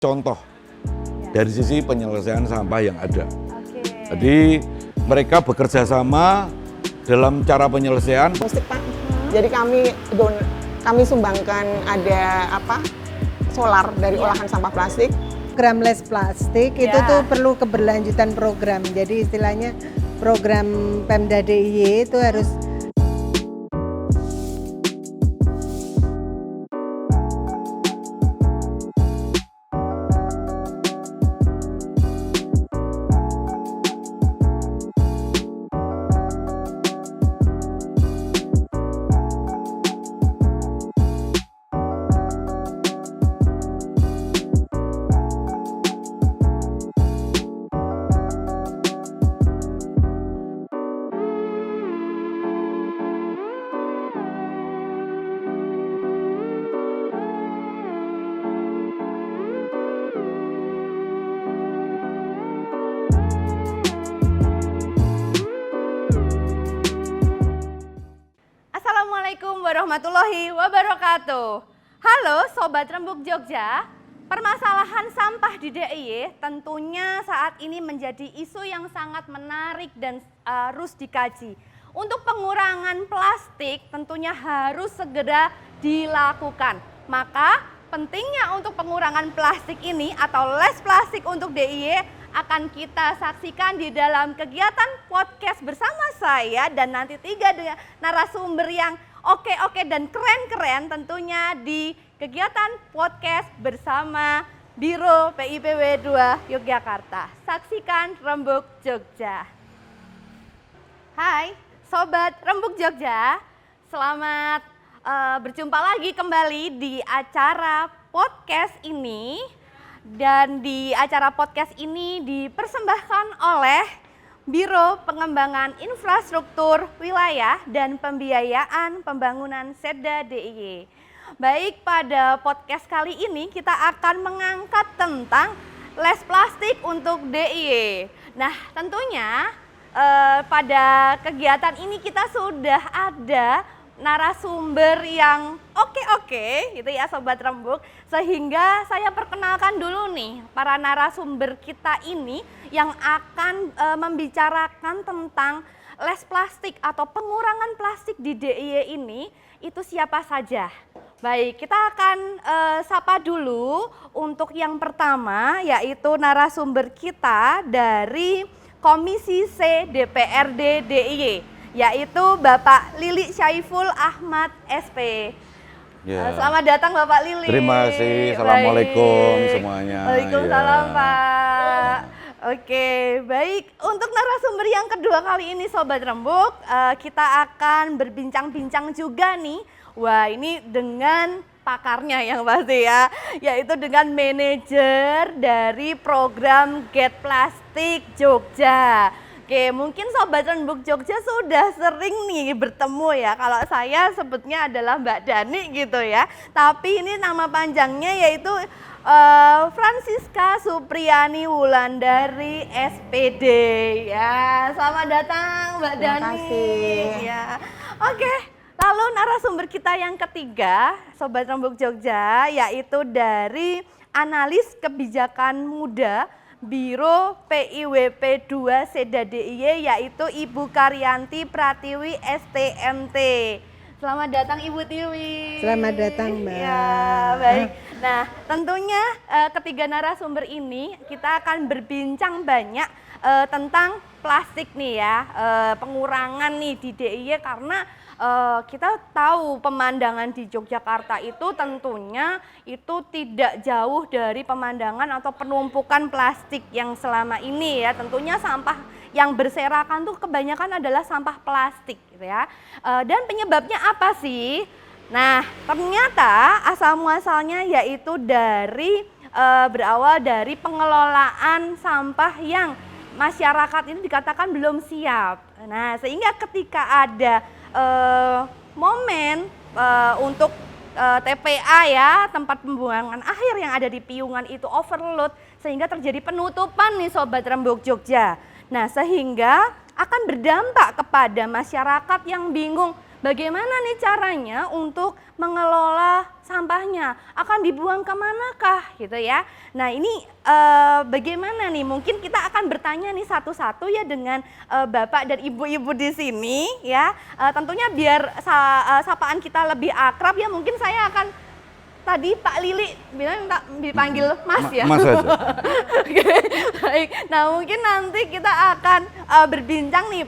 contoh dari sisi penyelesaian sampah yang ada. Oke. Jadi mereka bekerja sama dalam cara penyelesaian. Musik Pak. Jadi kami sumbangkan ada solar dari olahan sampah plastik. Program less plastik itu tuh perlu keberlanjutan program. Jadi istilahnya program Pemda DIY itu harus Assalamualaikum warahmatullahi wabarakatuh. Halo Sobat Rembuk Jogja, permasalahan sampah di DIY tentunya saat ini menjadi isu yang sangat menarik dan harus dikaji. Untuk pengurangan plastik tentunya harus segera dilakukan. Maka pentingnya untuk pengurangan plastik ini atau less plastik untuk DIY akan kita saksikan di dalam kegiatan podcast bersama saya dan nanti 3 narasumber yang oke dan keren-keren tentunya di kegiatan podcast bersama Biro PIPW 2 Yogyakarta. Saksikan Rembuk Jogja. Hai Sobat Rembuk Jogja, selamat berjumpa lagi kembali di acara podcast ini. Dan di acara podcast ini dipersembahkan oleh Biro Pengembangan Infrastruktur Wilayah dan Pembiayaan Pembangunan Seda DIY. Baik, pada podcast kali ini kita akan mengangkat tentang less plastik untuk DIY. Nah, tentunya pada kegiatan ini kita sudah ada narasumber yang oke gitu ya Sobat Rembuk, sehingga saya perkenalkan dulu nih para narasumber kita ini yang akan membicarakan tentang less plastik atau pengurangan plastik di DIY ini itu siapa saja. Baik, kita akan sapa dulu untuk yang pertama, yaitu narasumber kita dari Komisi C DPRD DIY, yaitu Bapak Lili Syaiful Ahmad SP. Ya. Selamat datang Bapak Lili. Terima kasih. Assalamualaikum semuanya. Waalaikumsalam Ya. Pak. Oke, baik. Untuk narasumber yang kedua kali ini Sobat Rembuk, kita akan berbincang-bincang juga nih. Wah, ini dengan pakarnya yang pasti ya, yaitu dengan manajer dari program Get Plastik Jogja. Oke, mungkin Sobat Rembuk Jogja sudah sering nih bertemu ya. Kalau saya sebutnya adalah Mbak Dani gitu ya. Tapi ini nama panjangnya yaitu Francisca Supriyani Wulandari SPD. Ya, selamat datang Mbak Dani. Terima kasih. Ya. Oke, lalu narasumber kita yang ketiga Sobat Rembuk Jogja yaitu dari Analis Kebijakan Muda Biro PIWP 2 Seda DIY, yaitu Ibu Karyanti Pratiwi STMT. Selamat datang Ibu Tiwi. Selamat datang Mbak. Ya, baik. Nah, tentunya ketiga narasumber ini kita akan berbincang banyak tentang plastik nih ya, pengurangan nih di DIY karena kita tahu pemandangan di Yogyakarta itu tentunya itu tidak jauh dari pemandangan atau penumpukan plastik yang selama ini ya. Tentunya sampah yang berserakan tuh kebanyakan adalah sampah plastik gitu ya. Dan penyebabnya apa sih? Nah, ternyata asal muasalnya yaitu dari berawal dari pengelolaan sampah yang masyarakat ini dikatakan belum siap. Nah, sehingga ketika ada momen untuk TPA ya, tempat pembuangan akhir yang ada di Piungan itu overload sehingga terjadi penutupan nih Sobat Rembuk Jogja. Nah, sehingga akan berdampak kepada masyarakat yang bingung bagaimana nih caranya untuk mengelola sampahnya, akan dibuang kemanakah gitu ya. Nah ini bagaimana nih, mungkin kita akan bertanya nih satu-satu ya dengan Bapak dan Ibu-ibu di sini ya. Tentunya biar sapaan kita lebih akrab ya, mungkin saya akan tadi Pak Lili bilang dipanggil Mas ya. Mas aja. Oke, baik. Nah mungkin nanti kita akan berbincang nih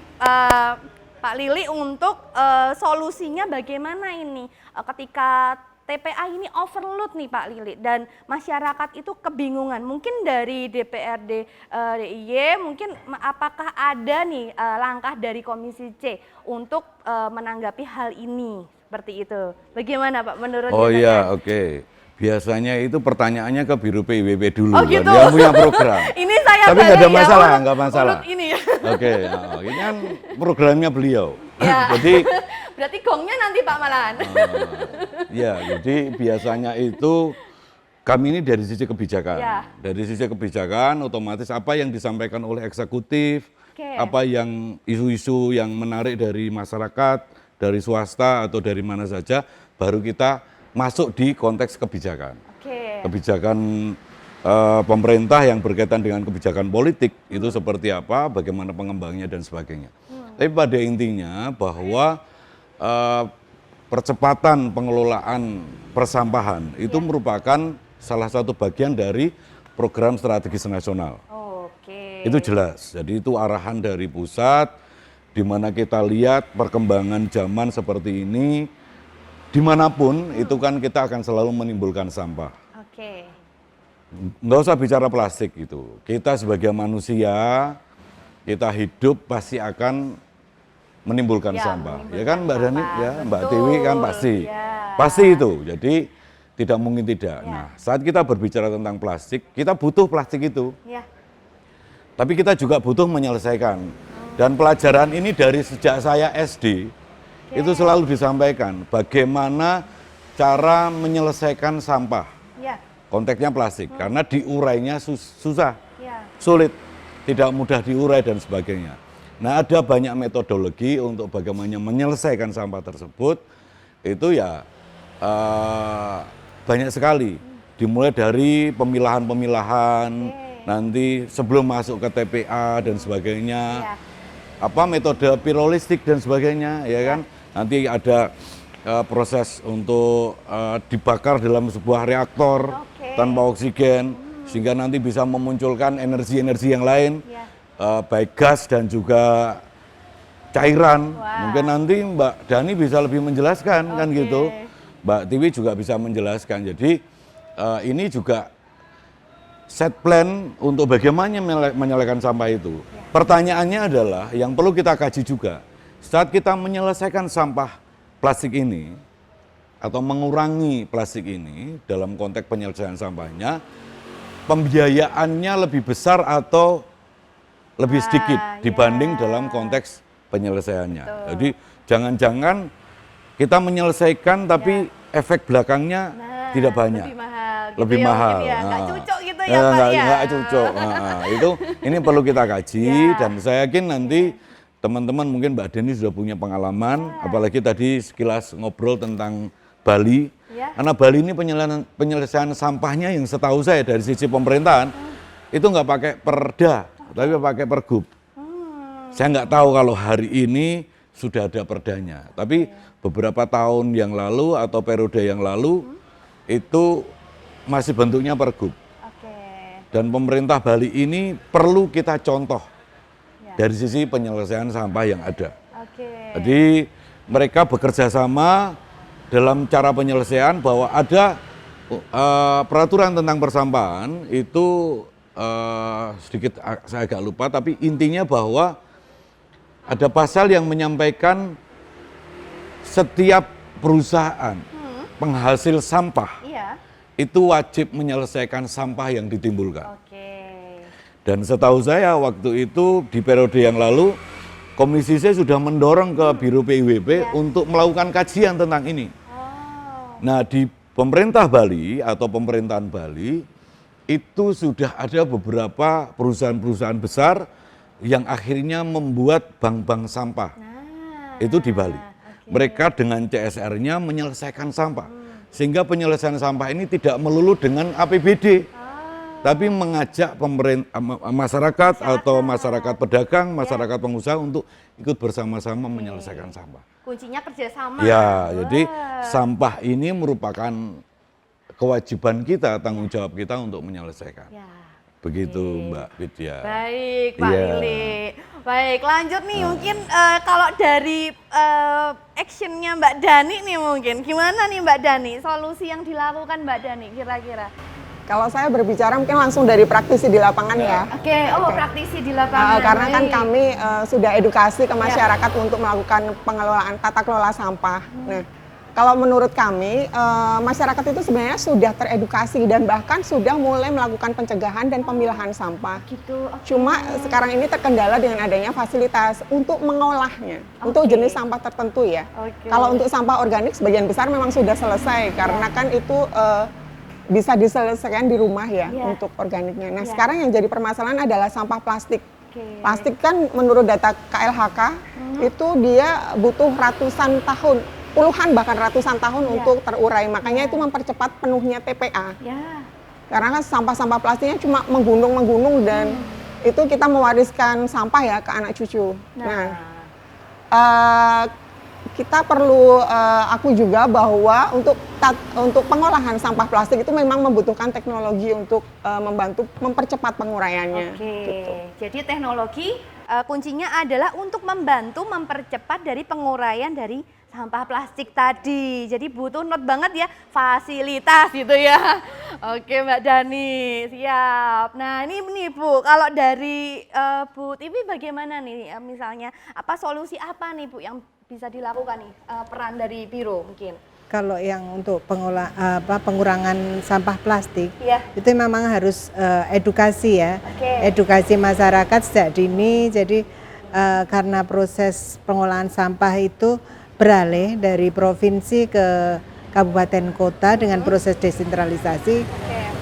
Pak Lili untuk solusinya bagaimana ini ketika TPA ini overload nih Pak Lili dan masyarakat itu kebingungan. Mungkin dari DPRD DIY mungkin apakah ada nih langkah dari Komisi C untuk menanggapi hal ini seperti itu. Bagaimana Pak menurut Oh Bapak? iya, oke. Biasanya itu pertanyaannya ke Biro PIWP dulu, Oh kan, gitu. yang punya program. Ini saya Tapi nggak ada balik ya, masalah, urut- nggak masalah. urut ini ya. Oke, ini kan programnya beliau. Ya. Jadi, Berarti gongnya nanti Pak malahan. ya, jadi biasanya itu kami ini dari sisi kebijakan. Ya. Dari sisi kebijakan, otomatis apa yang disampaikan oleh eksekutif, Oke. apa yang isu-isu yang menarik dari masyarakat, dari swasta atau dari mana saja, baru kita masuk di konteks kebijakan. Oke. Kebijakan pemerintah yang berkaitan dengan kebijakan politik itu seperti apa, bagaimana pengembangnya dan sebagainya. Tapi pada intinya bahwa percepatan pengelolaan persampahan itu merupakan salah satu bagian dari program strategis nasional. Oke. Itu jelas. Jadi itu arahan dari pusat, di mana kita lihat perkembangan zaman seperti ini, dimanapun itu kan kita akan selalu menimbulkan sampah. Oke. Nggak usah bicara plastik gitu. Kita sebagai manusia, kita hidup pasti akan menimbulkan Ya, sampah. menimbulkan Ya kan Mbak Dani, sampah. ya Mbak Betul. Dewi kan pasti. Ya. Pasti itu. Jadi tidak mungkin tidak. Ya. Nah, saat kita berbicara tentang plastik, kita butuh plastik itu. Ya. Tapi kita juga butuh menyelesaikan. Dan pelajaran ini dari sejak saya SD, itu selalu disampaikan bagaimana cara menyelesaikan sampah. Ya. Konteksnya plastik, karena diurainya susah, Ya. sulit, tidak mudah diurai dan sebagainya. Nah, ada banyak metodologi untuk bagaimana menyelesaikan sampah tersebut, itu ya banyak sekali. Dimulai dari pemilahan-pemilahan, nanti sebelum masuk ke TPA dan sebagainya. Ya. Apa metode pirolistik dan sebagainya, ya kan? Nanti ada proses untuk dibakar dalam sebuah reaktor Oke. tanpa oksigen, sehingga nanti bisa memunculkan energi-energi yang lain, Ya. baik gas dan juga cairan. Wah. Mungkin nanti Mbak Dani bisa lebih menjelaskan kan Oke. gitu. Mbak Tiwi juga bisa menjelaskan. Jadi ini juga set plan untuk bagaimana menyelesaikan sampah itu. Pertanyaannya adalah yang perlu kita kaji juga, saat kita menyelesaikan sampah plastik ini atau mengurangi plastik ini dalam konteks penyelesaian sampahnya, pembiayaannya lebih besar atau lebih sedikit dibanding dalam konteks penyelesaiannya. Jadi jangan-jangan kita menyelesaikan tapi efek belakangnya tidak banyak. Lebih mahal. Gitu Lebih ya, mahal. mungkin ya. Nggak Nah. cocok gitu ya Pak ya. Nggak cocok. Itu ini perlu kita kaji Ya. dan saya yakin nanti teman-teman mungkin Mbak Deni sudah punya pengalaman, apalagi tadi sekilas ngobrol tentang Bali. Ya. Karena Bali ini penyelesaian sampahnya yang setahu saya dari sisi pemerintahan itu nggak pakai perda, tapi pakai pergub. Saya nggak tahu kalau hari ini sudah ada perdanya, tapi beberapa tahun yang lalu atau periode yang lalu itu masih bentuknya pergub. Oke. Dan pemerintah Bali ini perlu kita contoh Ya. dari sisi penyelesaian sampah yang ada. Oke. Jadi mereka bekerja sama dalam cara penyelesaian bahwa ada peraturan tentang persampahan itu sedikit saya agak lupa, tapi intinya bahwa ada pasal yang menyampaikan setiap perusahaan penghasil sampah Iya. itu wajib menyelesaikan sampah yang ditimbulkan. Oke. Dan setahu saya waktu itu di periode yang lalu Komisi C sudah mendorong ke Biro PIWP untuk melakukan kajian tentang ini. Oh. Nah, di pemerintah Bali atau pemerintahan Bali itu sudah ada beberapa perusahaan-perusahaan besar yang akhirnya membuat bank-bank sampah. Nah. Itu di Bali. Mereka dengan CSR-nya menyelesaikan sampah. Sehingga penyelesaian sampah ini tidak melulu dengan APBD. Tapi mengajak masyarakat atau masyarakat pedagang, masyarakat pengusaha untuk ikut bersama-sama menyelesaikan sampah. Kuncinya kerjasama. Ya, jadi sampah ini merupakan kewajiban kita, tanggung jawab kita untuk menyelesaikan. Ya. Begitu Mbak Widya. Baik Pak Iya. Lili. Baik, lanjut nih mungkin kalau dari actionnya Mbak Dani nih mungkin, gimana nih Mbak Dani, solusi yang dilakukan Mbak Dani kira-kira? Kalau saya berbicara mungkin langsung dari praktisi di lapangan ya. Oke, praktisi di lapangan. Karena kan baik. kami sudah edukasi ke masyarakat untuk melakukan pengelolaan tata kelola sampah. Nah, kalau menurut kami masyarakat itu sebenarnya sudah teredukasi dan bahkan sudah mulai melakukan pencegahan dan pemilahan sampah. Gitu. Oke. Cuma sekarang ini terkendala dengan adanya fasilitas untuk mengolahnya, untuk jenis sampah tertentu ya. Oke. Kalau untuk sampah organik sebagian besar memang sudah selesai karena kan itu bisa diselesaikan di rumah ya untuk organiknya. Nah sekarang yang jadi permasalahan adalah sampah plastik. Plastik kan menurut data KLHK itu dia butuh ratusan tahun, puluhan bahkan ratusan tahun untuk terurai. Makanya itu mempercepat penuhnya TPA. Karena kan sampah-sampah plastiknya cuma menggunung dan itu kita mewariskan sampah ya ke anak cucu. Nah, kita perlu akui juga bahwa untuk pengolahan sampah plastik itu memang membutuhkan teknologi untuk membantu mempercepat penguraiannya. Oke. Gitu. Jadi teknologi kuncinya adalah untuk membantu mempercepat dari penguraian dari sampah plastik tadi. Jadi butuh not banget ya fasilitas gitu ya. Oke Mbak Dani, siap. Nah ini nih Bu, kalau dari Bu Tivi bagaimana nih misalnya apa solusi apa nih Bu yang bisa dilakukan nih peran dari Biro mungkin? Kalau yang untuk pengurangan sampah plastik itu memang harus edukasi ya, edukasi masyarakat sejak dini. Jadi karena proses pengolahan sampah itu beralih dari provinsi ke kabupaten kota dengan proses desentralisasi,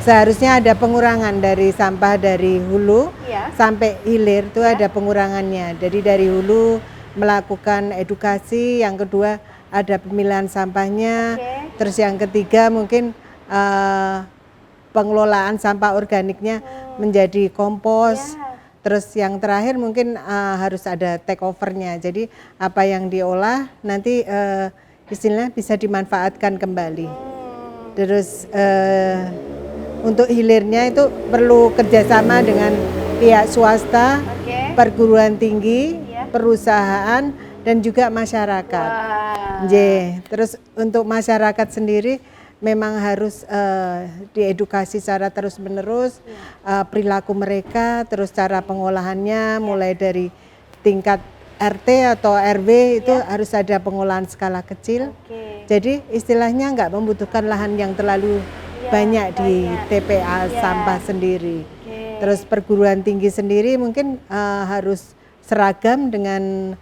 seharusnya ada pengurangan dari sampah dari hulu sampai hilir itu ada pengurangannya. Jadi dari hulu melakukan edukasi, yang kedua ada pemilihan sampahnya, terus yang ketiga mungkin pengelolaan sampah organiknya menjadi kompos, terus yang terakhir mungkin harus ada take overnya. Jadi apa yang diolah nanti istilahnya bisa dimanfaatkan kembali. Terus untuk hilirnya itu perlu kerjasama dengan pihak swasta, perguruan tinggi, perusahaan dan juga masyarakat. Terus untuk masyarakat sendiri memang harus diedukasi secara terus-menerus perilaku mereka, terus cara pengolahannya mulai dari tingkat RT atau RW itu harus ada pengolahan skala kecil. Jadi istilahnya nggak membutuhkan lahan yang terlalu banyak di TPA sampah sendiri. Terus perguruan tinggi sendiri mungkin harus seragam dengan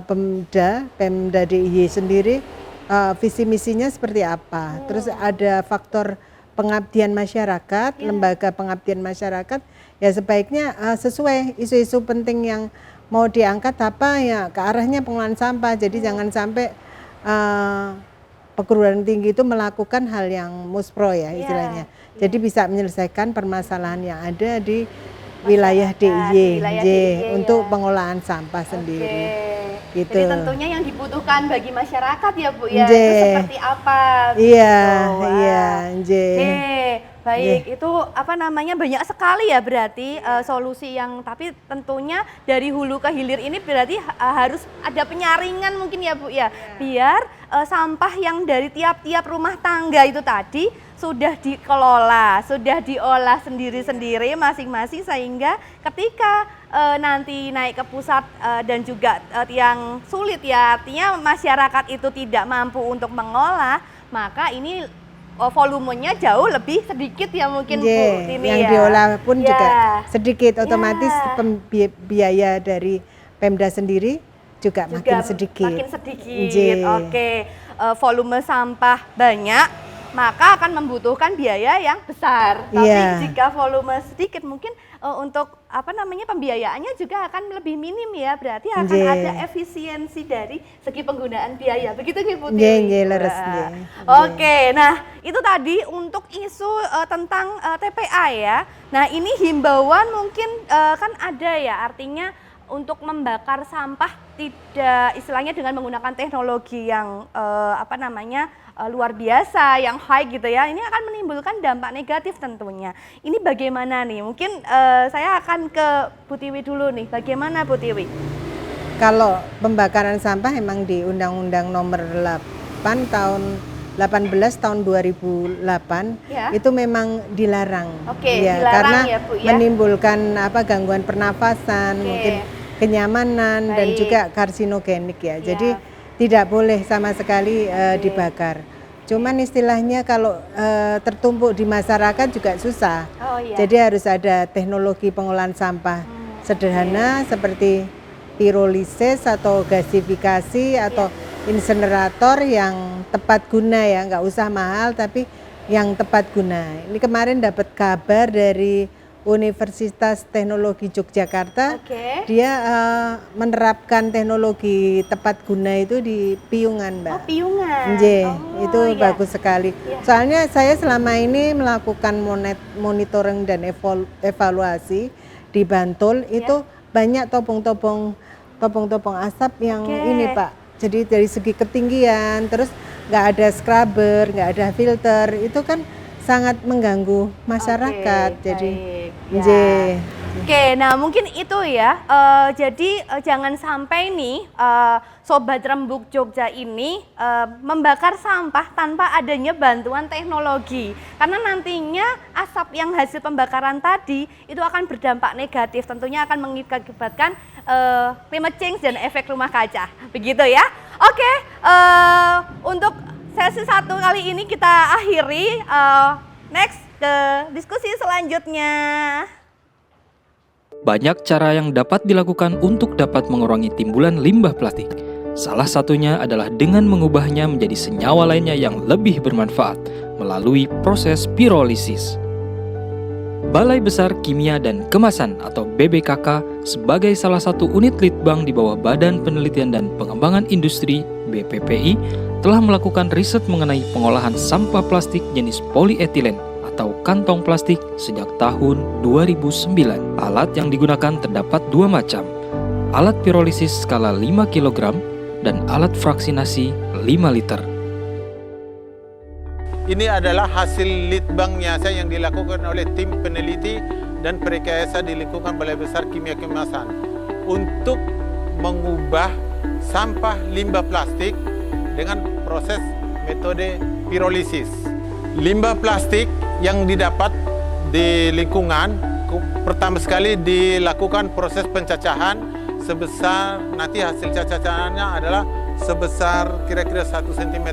Pemda DIY sendiri, visi misinya seperti apa. Terus ada faktor pengabdian masyarakat, lembaga pengabdian masyarakat, ya sebaiknya sesuai isu-isu penting yang mau diangkat apa ya ke arahnya pengolahan sampah. Jadi jangan sampai perguruan tinggi itu melakukan hal yang muspro ya istilahnya. Jadi bisa menyelesaikan permasalahan yang ada di wilayah DIY untuk pengolahan sampah sendiri. Gitu. Jadi tentunya yang dibutuhkan bagi masyarakat ya Bu ya, itu seperti apa? Baik, itu apa namanya banyak sekali ya berarti solusi yang tapi tentunya dari hulu ke hilir ini berarti harus ada penyaringan mungkin ya Bu ya, biar sampah yang dari tiap-tiap rumah tangga itu tadi sudah dikelola, sudah diolah sendiri-sendiri masing-masing sehingga ketika nanti naik ke pusat dan juga yang sulit ya, artinya masyarakat itu tidak mampu untuk mengolah, maka ini volumenya jauh lebih sedikit ya mungkin Bu Tini yang diolah pun juga sedikit, otomatis biaya dari Pemda sendiri juga makin sedikit. Oke, volume sampah banyak, maka akan membutuhkan biaya yang besar. Tapi Iya. jika volume sedikit, mungkin untuk pembiayaannya juga akan lebih minim ya. Berarti akan Nggih. ada efisiensi dari segi penggunaan biaya. Begitu nggih Bu Tiwi? Nggih, leres nggih. Oke, nah itu tadi untuk isu tentang TPA ya. Nah ini himbauan mungkin kan ada ya, artinya untuk membakar sampah tidak istilahnya dengan menggunakan teknologi yang luar biasa, yang high gitu ya. Ini akan menimbulkan dampak negatif tentunya. Ini bagaimana nih? Mungkin saya akan ke Bu Tiwi dulu nih. Bagaimana Bu Tiwi? Kalau pembakaran sampah emang di Undang-Undang Nomor 18 tahun 2008 Ya. itu memang dilarang. Oke, Ya, dilarang karena ya, Bu, ya. menimbulkan gangguan pernafasan, Oke. mungkin kenyamanan dan Baik. juga karsinogenik ya. Ya. Jadi tidak boleh sama sekali dibakar. Cuman istilahnya kalau tertumpuk di masyarakat juga susah. Oh iya. Jadi harus ada teknologi pengolahan sampah sederhana seperti pirolisis atau gasifikasi atau insenerator yang tepat guna ya, nggak usah mahal tapi yang tepat guna. Ini kemarin dapat kabar dari Universitas Teknologi Yogyakarta, Oke. dia menerapkan teknologi tepat guna itu di Piungan, Mbak. Oh, Piungan. Nggih, Oh, itu iya. bagus sekali. Iya. Soalnya saya selama ini melakukan monitoring dan evaluasi di Bantul itu banyak topong-topong asap yang Oke. ini, Pak. Jadi dari segi ketinggian, terus nggak ada scrubber, nggak ada filter, itu kan sangat mengganggu masyarakat. Oke, Jadi, baik, ya. nggih. Oke, nah mungkin itu ya. Jadi jangan sampai nih Sobat Rembug Jogja ini membakar sampah tanpa adanya bantuan teknologi. Karena nantinya asap yang hasil pembakaran tadi itu akan berdampak negatif. Tentunya akan mengakibatkan climate change dan efek rumah kaca. Begitu ya. Oke, untuk sesi 1 kali ini kita akhiri. Next ke diskusi selanjutnya. Banyak cara yang dapat dilakukan untuk dapat mengurangi timbulan limbah plastik. Salah satunya adalah dengan mengubahnya menjadi senyawa lainnya yang lebih bermanfaat melalui proses pirolisis. Balai Besar Kimia dan Kemasan atau BBKK sebagai salah satu unit litbang di bawah Badan Penelitian dan Pengembangan Industri BPPI telah melakukan riset mengenai pengolahan sampah plastik jenis polietilen atau kantong plastik sejak tahun 2009. Alat yang digunakan terdapat 2 macam, alat pirolisis skala 5 kg dan alat fraksinasi 5 liter. Ini adalah hasil litbang nyasa yang dilakukan oleh tim peneliti dan perekayasa di lingkungan Balai Besar Kimia Kemasan untuk mengubah sampah limbah plastik dengan proses metode pirolisis. Limbah plastik yang didapat di lingkungan pertama sekali dilakukan proses pencacahan sebesar, nanti hasil cacahannya adalah sebesar kira-kira 1 cm.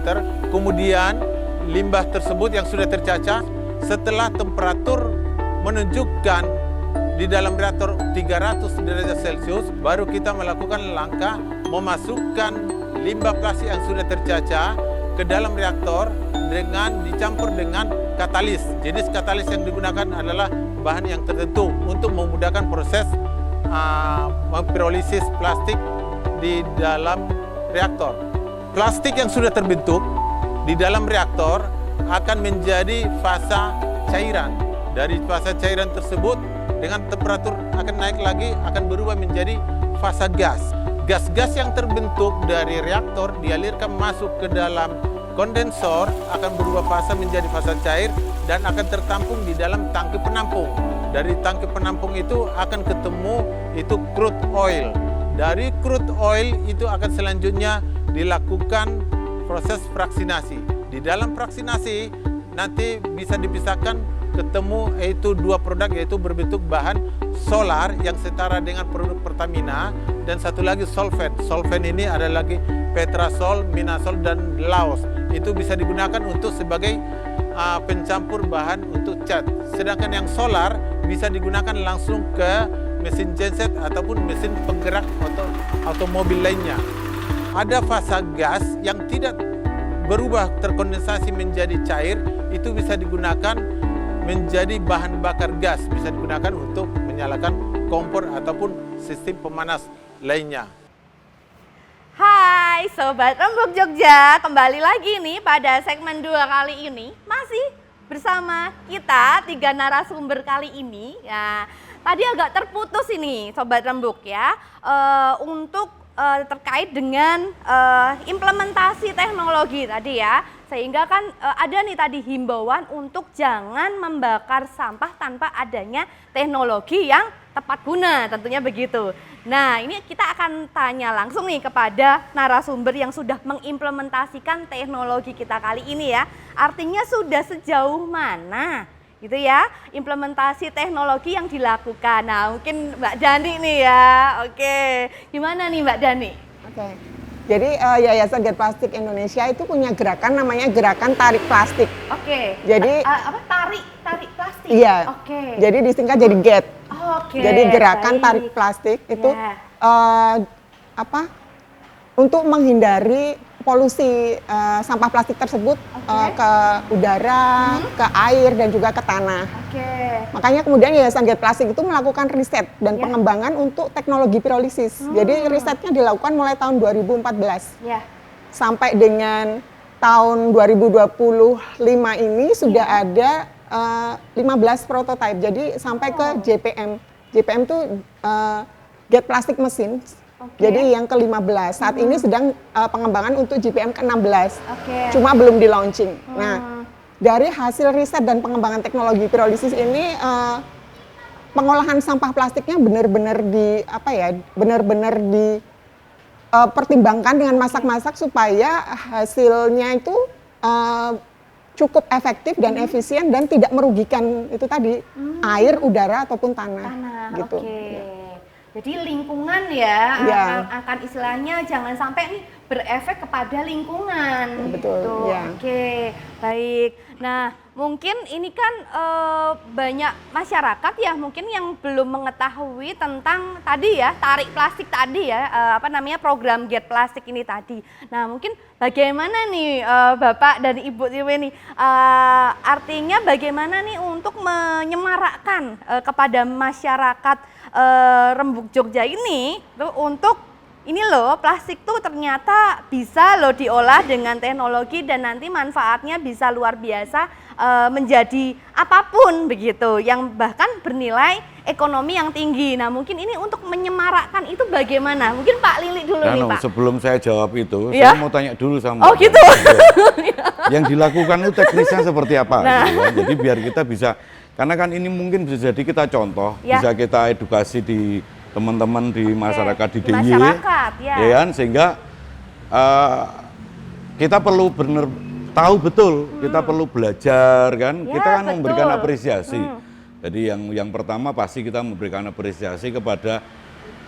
Kemudian limbah tersebut yang sudah tercacah setelah temperatur menunjukkan di dalam reaktor 300 derajat Celcius, baru kita melakukan langkah memasukkan limbah plastik yang sudah tercacah ke dalam reaktor dengan dicampur dengan katalis. Jenis katalis yang digunakan adalah bahan yang tertentu untuk memudahkan proses mempirolisis plastik di dalam reaktor. Plastik yang sudah terbentuk di dalam reaktor akan menjadi fasa cairan. Dari fasa cairan tersebut dengan temperatur akan naik lagi, akan berubah menjadi fasa gas. Gas-gas yang terbentuk dari reaktor dialirkan masuk ke dalam kondensor, akan berubah fasa menjadi fasa cair dan akan tertampung di dalam tangki penampung. Dari tangki penampung itu akan ketemu itu crude oil. Dari crude oil itu akan selanjutnya dilakukan proses fraksinasi. Di dalam fraksinasi nanti bisa dipisahkan ketemu yaitu 2 produk, yaitu berbentuk bahan solar yang setara dengan produk Pertamina dan satu lagi solvent. Solvent ini ada lagi petrasol, minasol dan laos. Itu bisa digunakan untuk sebagai pencampur bahan untuk cat. Sedangkan yang solar bisa digunakan langsung ke mesin genset ataupun mesin penggerak otomobil lainnya. Ada fasa gas yang tidak berubah terkondensasi menjadi cair, itu bisa digunakan menjadi bahan bakar gas, bisa digunakan untuk menyalakan kompor ataupun sistem pemanas lainnya. Hai Sobat Rembuk Jogja, kembali lagi nih pada segmen 2 kali ini. Masih bersama kita 3 narasumber kali ini. Ya, tadi agak terputus ini Sobat Rembuk ya, untuk terkait dengan implementasi teknologi tadi ya. Sehingga kan ada nih tadi himbauan untuk jangan membakar sampah tanpa adanya teknologi yang tepat guna, tentunya begitu. Nah, ini kita akan tanya langsung nih kepada narasumber yang sudah mengimplementasikan teknologi kita kali ini ya. Artinya sudah sejauh mana gitu ya implementasi teknologi yang dilakukan. Nah, mungkin Mbak Dani nih ya. Oke, gimana nih Mbak Dani? Oke. Jadi Yayasan GET Plastik Indonesia itu punya gerakan namanya gerakan tarik plastik. Oke. Jadi apa tarik plastik? Iya. Oke. Jadi disingkat jadi GET. Oke. Jadi gerakan baik. tarik plastik itu Ya. untuk menghindari polusi sampah plastik tersebut ke udara, ke air dan juga ke tanah. Oke. Makanya kemudian Yayasan GET Plastik itu melakukan riset dan pengembangan untuk teknologi pirolisis. Jadi risetnya dilakukan mulai tahun 2014 Ya. sampai dengan tahun 2025 ini sudah ada 15 prototipe. Jadi sampai ke JPM. JPM itu GET Plastik Mesin. Jadi yang ke-15. Saat ini sedang pengembangan untuk JPM ke-16. Cuma belum di launching. Nah, dari hasil riset dan pengembangan teknologi pirolisis ini pengolahan sampah plastiknya benar-benar pertimbangkan dengan masak-masak supaya hasilnya itu cukup efektif dan efisien dan tidak merugikan itu tadi air, udara ataupun tanah gitu. Jadi lingkungan ya, akan istilahnya jangan sampai nih berefek kepada lingkungan. Betul. Gitu. Ya. Oke, baik. Nah, mungkin ini kan banyak masyarakat ya mungkin yang belum mengetahui tentang tadi ya tarik plastik tadi ya, program GET Plastik ini tadi. Nah, mungkin bagaimana nih Bapak dan Ibu Tiwi nih, artinya bagaimana nih untuk menyemarakkan kepada masyarakat Rembuk Jogja ini tuh untuk ini loh plastik tuh ternyata bisa loh diolah dengan teknologi dan nanti manfaatnya bisa luar biasa menjadi apapun begitu yang bahkan bernilai ekonomi yang tinggi. Nah, mungkin ini untuk menyemarakkan itu bagaimana? Mungkin Pak Lili dulu nih Pak. Sebelum saya jawab itu, Ya? saya mau tanya dulu sama Oh gitu. yang dilakukan itu teknisnya seperti apa? Nah. Gitu ya. Jadi biar kita bisa, karena kan ini mungkin bisa jadi kita contoh, Ya. bisa kita edukasi di teman-teman di masyarakat di di DIY, masyarakat, ya. kan? Sehingga kita perlu benar tahu betul, kita perlu belajar kan, Ya, kita kan betul. memberikan apresiasi. Jadi yang pertama pasti kita memberikan apresiasi kepada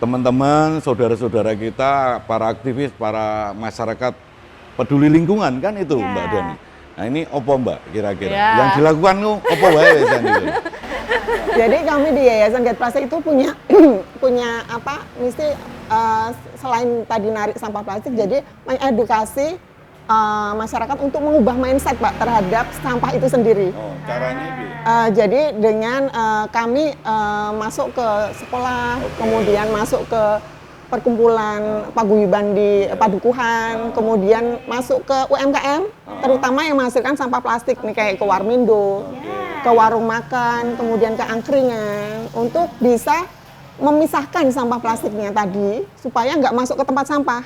teman-teman, saudara-saudara kita, para aktivis, para masyarakat peduli lingkungan kan itu Ya. Mbak Dani. Nah ini opo Mbak kira-kira? Ya. Yang dilakukan tuh opo wae biasanya gitu. Jadi kami di Yayasan GET Plastik itu punya misi selain tadi narik sampah plastik, jadi mengedukasi masyarakat untuk mengubah mindset Pak terhadap sampah itu sendiri. Oh, caranya ini. Jadi dengan kami masuk ke sekolah, kemudian masuk ke perkumpulan paguyuban di padukuhan, kemudian masuk ke UMKM, terutama yang menghasilkan sampah plastik nih kayak ke Warmindo, ke warung makan, kemudian ke angkringan, untuk bisa memisahkan sampah plastiknya tadi supaya nggak masuk ke tempat sampah.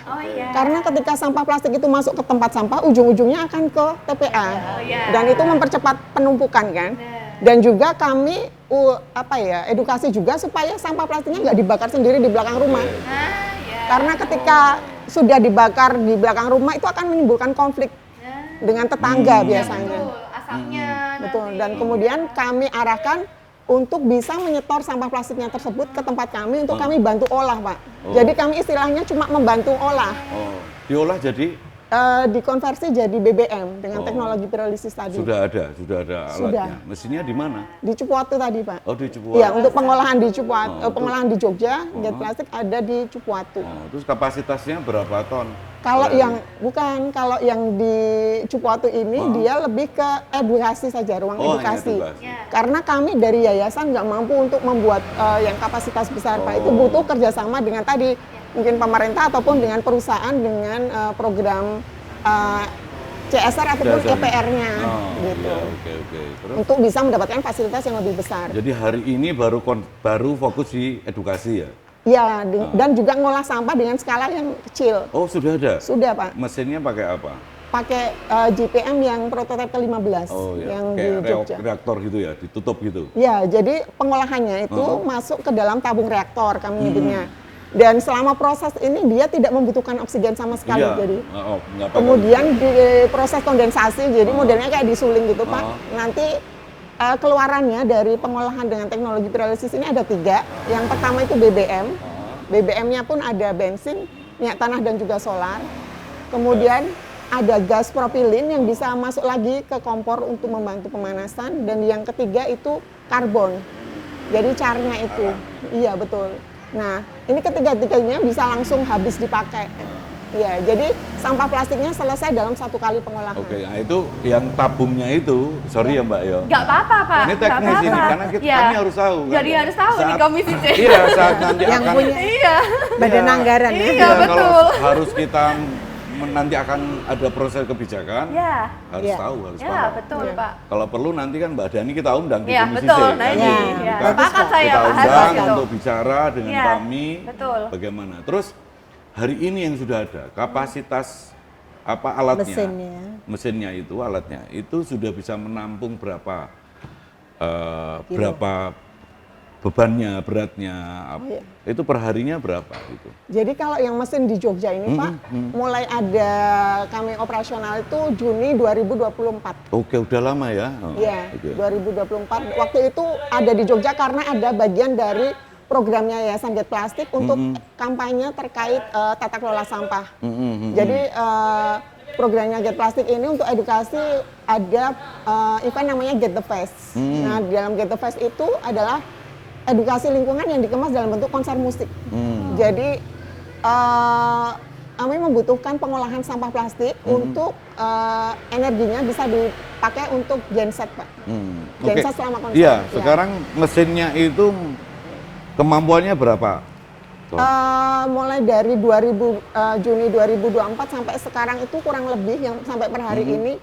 Karena ketika sampah plastik itu masuk ke tempat sampah, ujung-ujungnya akan ke TPA, dan itu mempercepat penumpukan kan. Dan juga kami edukasi juga supaya sampah plastiknya nggak dibakar sendiri di belakang rumah. Karena ketika sudah dibakar di belakang rumah itu akan menimbulkan konflik dengan tetangga biasanya. Asapnya. Betul. Dan kemudian kami arahkan untuk bisa menyetor sampah plastiknya tersebut ke tempat kami untuk kami bantu olah, Pak. Jadi kami istilahnya cuma membantu olah. Oh, diolah jadi dikonversi jadi BBM dengan teknologi pirolisis tadi. Sudah ada alatnya. Mesinnya di mana? Di Cipuatu tadi, Pak. Oh, di Cipuatu. Iya, untuk pengolahan di Cipuatu, pengolahan di Jogja, jet plastik ada di Cipuatu. Terus kapasitasnya berapa ton? Kalau kalau yang di Cipuatu ini dia lebih ke edukasi saja, ruang edukasi. Karena kami dari yayasan nggak mampu untuk membuat yang kapasitas besar, Pak. Itu butuh kerjasama dengan tadi mungkin pemerintah ataupun dengan perusahaan dengan program CSR ataupun EPR-nya gitu. Terus? Untuk bisa mendapatkan fasilitas yang lebih besar. Jadi hari ini baru fokus di edukasi ya? Ya, dan juga ngolah sampah dengan skala yang kecil. Oh, sudah ada? Sudah, Pak. Mesinnya pakai apa? Pakai GPM yang prototipe ke-15 yang di Jogja. Reaktor gitu ya, ditutup gitu? Ya, jadi pengolahannya itu masuk ke dalam tabung reaktor kami nyebutnya. Dan selama proses ini dia tidak membutuhkan oksigen sama sekali. Jadi kemudian di proses kondensasi, jadi modelnya kayak disuling gitu, Pak. Nanti keluarannya dari pengolahan dengan teknologi pirolisis ini ada 3. Yang pertama itu BBM. BBM-nya pun ada bensin, minyak tanah dan juga solar. Kemudian ada gas propilin yang bisa masuk lagi ke kompor untuk membantu pemanasan. Dan yang ketiga itu karbon. Jadi carnya itu. Iya, betul. Nah, ini ketiga-tiganya bisa langsung habis dipakai. Ya, jadi sampah plastiknya selesai dalam 1 kali pengolahan. Oke, nah itu yang tabungnya itu, sorry ya Mbak ya. Nggak apa-apa, Pak. Ini teknis ini, karena kami harus tahu. Jadi kan? harus tahu nih Komisi C. Iya, saat nanti yang akan punya badan anggaran ya. Iya, betul. Kalau harus kita nanti akan ada proses kebijakan, harus tahu, harus paham. Ya, betul, Pak. Kalau perlu nanti kan Mbak Dani kita undang di Iya, Komisi betul. C. Nah, ini. Kan? Sepakat saya, Kita Pak. undang Harus untuk bicara dengan kami, betul. bagaimana. Terus hari ini yang sudah ada kapasitas alatnya, mesinnya itu, alatnya itu sudah bisa menampung berapa bebannya, beratnya, itu perharinya berapa itu? Jadi kalau yang mesin di Jogja ini, Pak, mulai ada kami operasional itu Juni 2024. Oke, udah lama ya? Iya, 2024. Waktu itu ada di Jogja karena ada bagian dari programnya Yayasan Jet Plastik untuk kampanye terkait tata kelola sampah. Jadi programnya Jet Plastik ini untuk edukasi ada event namanya Get the Fest. Nah, di dalam Get the Fest itu adalah edukasi lingkungan yang dikemas dalam bentuk konser musik. Jadi kami membutuhkan pengolahan sampah plastik untuk energinya bisa dipakai untuk genset, Pak. Genset selama konser. Iya, sekarang mesinnya itu kemampuannya berapa? Mulai dari Juni 2024 sampai sekarang itu kurang lebih yang sampai per hari ini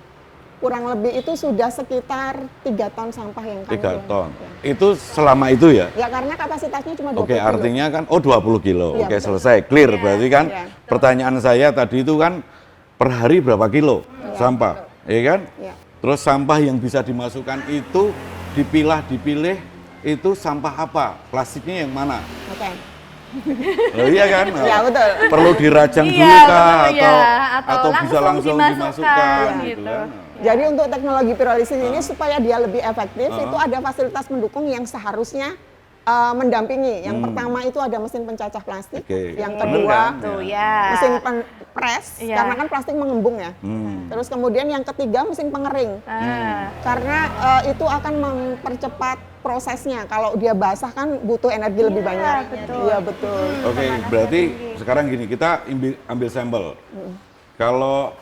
kurang lebih itu sudah sekitar 3 ton sampah yang kami 3 ton. Itu selama itu ya? Ya, karena kapasitasnya cuma 20 Oke, kilo. artinya kan 20 kilo. Ya, Oke, betul. selesai, clear. Berarti kan pertanyaan saya tadi itu kan per hari berapa kilo sampah, ya kan? Ya. Terus sampah yang bisa dimasukkan itu dipilih itu sampah apa? Plastiknya yang mana? Oke. Loh, iya kan? Ya, betul. Perlu dirajang Iya, dulu kah? betul, Atau bisa langsung dimasukkan gitu gitu. kan? Jadi untuk teknologi pirolisis ini supaya dia lebih efektif itu ada fasilitas pendukung yang seharusnya mendampingi. Yang pertama itu ada mesin pencacah plastik. Yang kedua mesin pres karena kan plastik mengembung ya. Terus kemudian yang ketiga mesin pengering. Karena itu akan mempercepat prosesnya. Kalau dia basah kan butuh energi lebih banyak. Iya, betul. Oke, berarti sekarang gini, kita ambil sampel. Kalau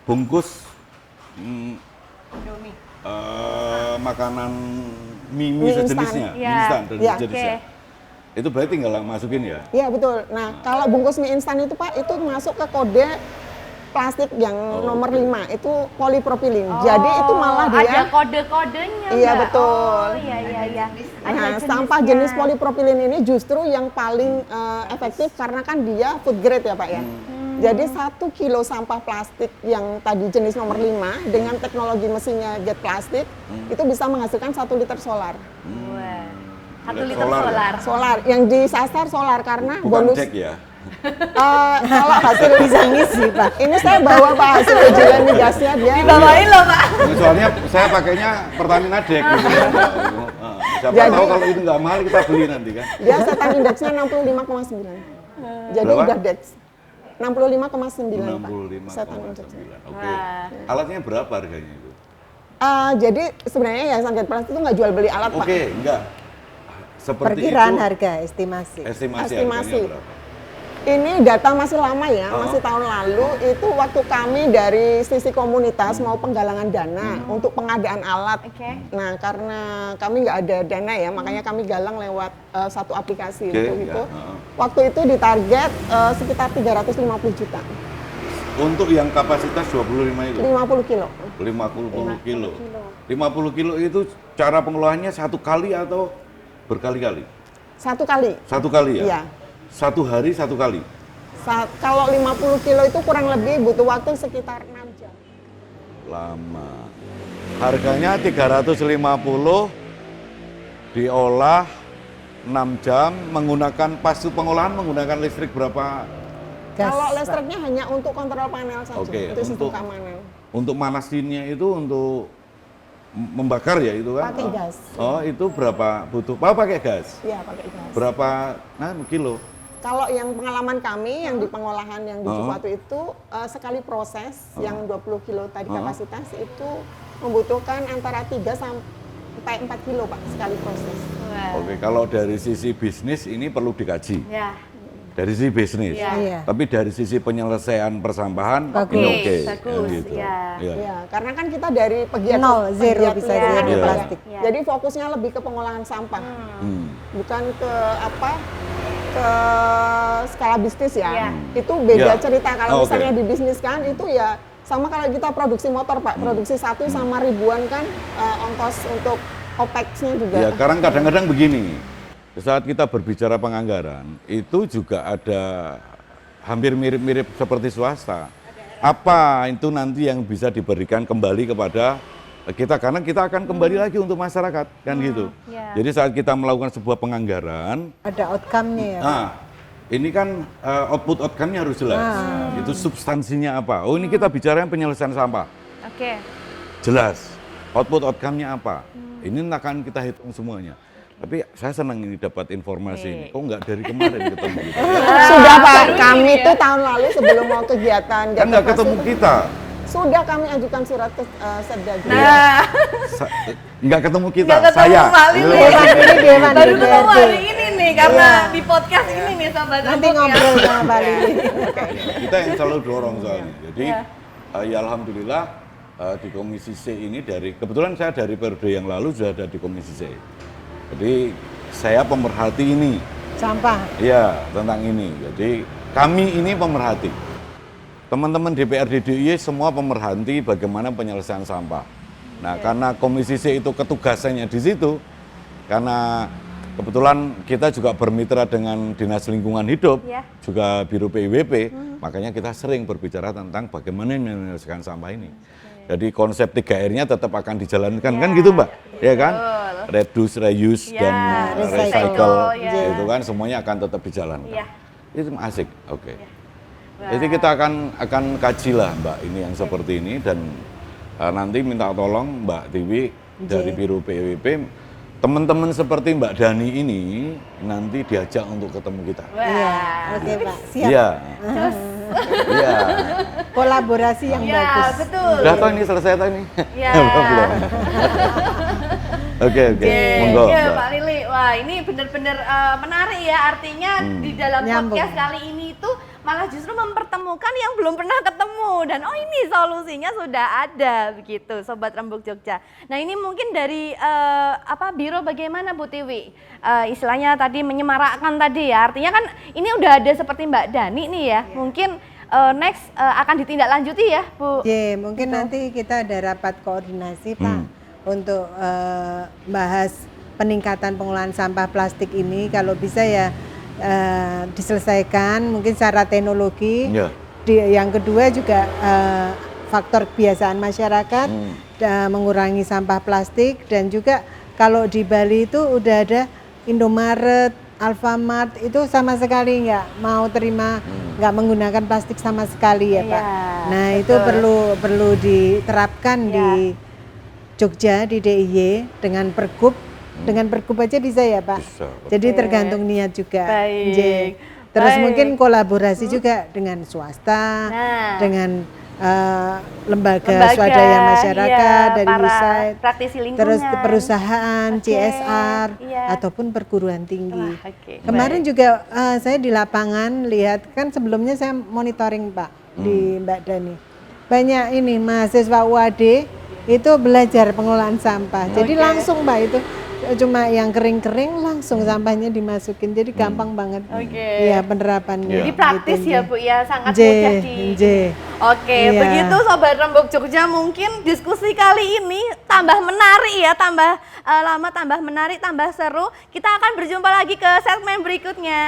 bungkus makanan mie sejenisnya, mie instan dan sejenisnya. Itu berarti tinggal masukin ya? Iya, betul. Nah, kalau bungkus mie instan itu, Pak, itu masuk ke kode plastik yang nomor 5, itu polipropilin. Jadi itu malah dia ada kode-kodenya. Iya, betul. Iya. Nah, sampah jenis polipropilin ini justru yang paling efektif karena kan dia food grade ya, Pak ya. Jadi 1 kilo sampah plastik yang tadi jenis nomor 5 dengan teknologi mesinnya Jet Plastik itu bisa menghasilkan 1 liter solar. 1 liter solar. Solar, yang disasar solar karena Bukan bonus. cek ya? Kalau hasil bisa ngisi, Pak. Ini saya bawa Pak hasil ujian migasnya dia. Dibawain loh, Pak. Soalnya saya pakainya Pertamina Dek gitu ya. Siapa tahu kalau itu nggak mahal kita beli nanti kan. Dia setan indeksnya 65,9. Jadi berapa? udah Dex. 65,9 Pak. 65,9. Oke. Alatnya berapa harganya itu? Jadi sebenarnya Yayasan Get Plastik itu nggak jual beli alat Pak. Oke, enggak. Seperti Perkiraan itu, harga, estimasi. estimasi Estimasi. harganya berapa? Ini data masih lama ya, masih tahun lalu itu waktu kami dari sisi komunitas mau penggalangan dana untuk pengadaan alat. Oke. Nah karena kami nggak ada dana ya, makanya kami galang lewat satu aplikasi Oke, itu. ya. Waktu itu ditarget sekitar 350 juta, Untuk yang kapasitas 25 itu? 50 kilo. 50 kilo. 50 kilo itu cara pengelolaannya satu kali atau berkali-kali? Satu kali. Satu kali ya? Iya. Satu hari satu kali? Kalau 50 kilo itu kurang lebih butuh waktu sekitar 6 jam. Lama. Harganya 350, diolah 6 jam, menggunakan pasu pengolahan menggunakan listrik berapa? Gas, Kalau Pak. listriknya hanya untuk kontrol panel saja, Oke, untuk sistem untuk- keamanan. Untuk manasinnya itu untuk membakar ya itu kan? Pakai gas. Oh itu berapa butuh? Pakai gas? Iya, pakai gas. Berapa kilo? Kalau yang pengalaman kami yang di pengolahan yang di Cipatu itu sekali proses yang 20 kilo tadi kapasitas itu membutuhkan antara 3 sampai 4 kilo Pak sekali proses. Oke, kalau dari sisi bisnis ini perlu dikaji. Ya. Dari sisi bisnis. Iya. Iya. Tapi dari sisi penyelesaian persampahan Bagus. ini oke. Bagus, gitu. iya. Iya. Ya, karena kan kita dari pegiat Nol, zero bisa lingkungan, zero Iya. plastik. Iya. Jadi fokusnya lebih ke pengolahan sampah, bukan ke ke skala bisnis ya. Iya. Itu beda Iya. cerita. Kalau Oh, oke. misalnya di bisnis kan itu ya sama kalau kita produksi motor Pak, produksi satu sama ribuan kan ongkos untuk OPEX-nya juga. Ya, karena kadang-kadang begini. Saat kita berbicara penganggaran, itu juga ada hampir mirip-mirip seperti swasta. Apa itu nanti yang bisa diberikan kembali kepada kita, karena kita akan kembali lagi untuk masyarakat, kan gitu. ya. Jadi saat kita melakukan sebuah penganggaran, Ada outcome-nya ya. Pak? nah, ini kan output outcome-nya harus jelas. Itu substansinya apa? Oh, ini kita bicara penyelesaian sampah. Oke. Jelas. Output outcome-nya apa? Ini akan kita hitung semuanya. Tapi saya senang ini dapat informasi ini. Kok nggak dari kemarin ketemu kita? Sudah Pak, kami tuh tahun lalu sebelum mau kegiatan Kan nggak Get ketemu Plastik, kita. sudah kami ajukan surat ke Setda. Nah, Nggak ketemu kita. nggak ketemu Saya. Mbak Lili. Dewan ini Dewan Baru DPRD. ketemu hari ini nih karena Iya. di podcast ini nih Sobat Nanti Rembuk ya. ngobrol sama Mbak Lili. Kita yang selalu dorong soalnya. Jadi ya alhamdulillah di Komisi C ini kebetulan saya dari periode yang lalu sudah ada di Komisi C. Jadi saya pemerhati ini. Sampah. Iya, tentang ini. Jadi kami ini pemerhati. Teman-teman DPRD DIY semua pemerhati bagaimana penyelesaian sampah. Nah, karena Komisi C itu ketugasannya di situ, karena kebetulan kita juga bermitra dengan Dinas Lingkungan Hidup, Iya. juga Biro PIWP, makanya kita sering berbicara tentang bagaimana menyelesaikan sampah ini. Jadi konsep 3R-nya tetap akan dijalankan, kan gitu Mbak? Ya kan? Reduce, reuse, Ya, dan recycle, ya. itu kan semuanya akan tetap dijalankan. Iya. Itu asik, oke. Jadi kita akan kaji lah Mbak ini yang seperti ini, dan nanti minta tolong Mbak Tiwi dari Biro PWP, teman-teman seperti Mbak Dani ini nanti diajak untuk ketemu kita. Iya. Oke Pak. Siap. Iya. Iya. Kolaborasi yang Ya, bagus. betul. Udah toh ini selesai toh ini? Ya. Belum. Oke. Monggo. Iya, Mbak. Pak Lili. Wah, ini benar-benar menarik ya. Artinya di dalam Nyambung. podcast kali ini itu malah justru mempertemukan yang belum pernah ketemu, dan oh ini solusinya sudah ada begitu, Sobat Rembuk Jogja. Nah, ini mungkin dari Biro bagaimana Bu Tiwi? Istilahnya tadi menyemarakkan tadi ya. Artinya kan ini udah ada seperti Mbak Dani nih ya. Mungkin next akan ditindaklanjuti ya, Bu. Ye, mungkin nanti kita ada rapat koordinasi Pak untuk bahas peningkatan pengolahan sampah plastik ini. Kalau bisa ya diselesaikan mungkin secara teknologi. Ya. Yang kedua juga faktor kebiasaan masyarakat mengurangi sampah plastik, dan juga kalau di Bali itu udah ada Indomaret, Alfamart itu sama sekali nggak mau terima, nggak menggunakan plastik sama sekali ya Pak. Nah itu perlu diterapkan di Jogja, di DIY dengan pergub. Dengan pergub aja bisa ya Pak? Bisa. Jadi tergantung niat juga. Baik. Nggih. Terus Baik. mungkin kolaborasi juga dengan swasta, Nah. dengan lembaga swadaya masyarakat iya, dari para USAID, praktisi lingkungan. terus perusahaan, Oke, CSR, iya. ataupun perguruan tinggi. Wah, oke, Kemarin baik. juga saya di lapangan lihat, kan sebelumnya saya monitoring Pak di Mbak Dani. Banyak ini mahasiswa UAD itu belajar pengolahan sampah. Jadi Oke. langsung Pak itu cuma yang kering-kering langsung sampahnya dimasukin. Jadi gampang banget. Oke. Iya penerapannya. Jadi praktis gitu, ya Nje. Bu ya, sangat Nje, mudah di. nje. Oke, Iya. begitu Sobat Rembuk Jogja, mungkin diskusi kali ini tambah menarik ya, tambah lama, tambah menarik, tambah seru. Kita akan berjumpa lagi ke segmen berikutnya.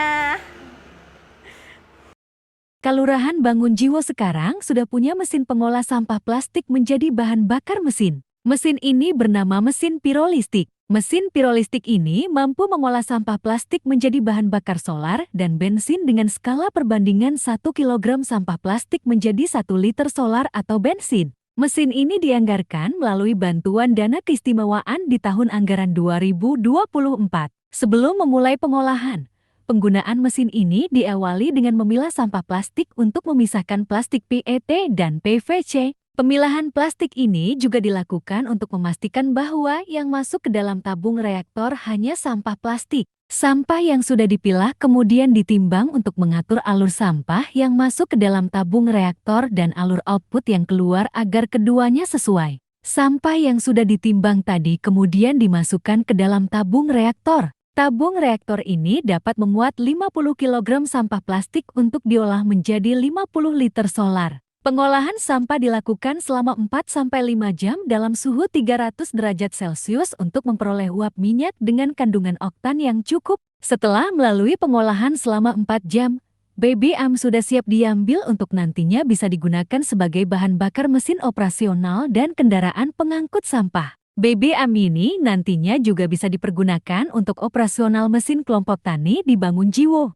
Kelurahan Bangunjiwo sekarang sudah punya mesin pengolah sampah plastik menjadi bahan bakar mesin. Mesin ini bernama mesin pirolistik. Mesin pirolistik ini mampu mengolah sampah plastik menjadi bahan bakar solar dan bensin dengan skala perbandingan 1 kg sampah plastik menjadi 1 liter solar atau bensin. Mesin ini dianggarkan melalui bantuan dana keistimewaan di tahun anggaran 2024. Sebelum memulai pengolahan, penggunaan mesin ini diawali dengan memilah sampah plastik untuk memisahkan plastik PET dan PVC. Pemilahan plastik ini juga dilakukan untuk memastikan bahwa yang masuk ke dalam tabung reaktor hanya sampah plastik. Sampah yang sudah dipilah kemudian ditimbang untuk mengatur alur sampah yang masuk ke dalam tabung reaktor dan alur output yang keluar agar keduanya sesuai. Sampah yang sudah ditimbang tadi kemudian dimasukkan ke dalam tabung reaktor. Tabung reaktor ini dapat memuat 50 kg sampah plastik untuk diolah menjadi 50 liter solar. Pengolahan sampah dilakukan selama 4-5 jam dalam suhu 300 derajat Celcius untuk memperoleh uap minyak dengan kandungan oktan yang cukup. Setelah melalui pengolahan selama 4 jam, BBM sudah siap diambil untuk nantinya bisa digunakan sebagai bahan bakar mesin operasional dan kendaraan pengangkut sampah. BBM ini nantinya juga bisa dipergunakan untuk operasional mesin kelompok tani di Bangunjiwo.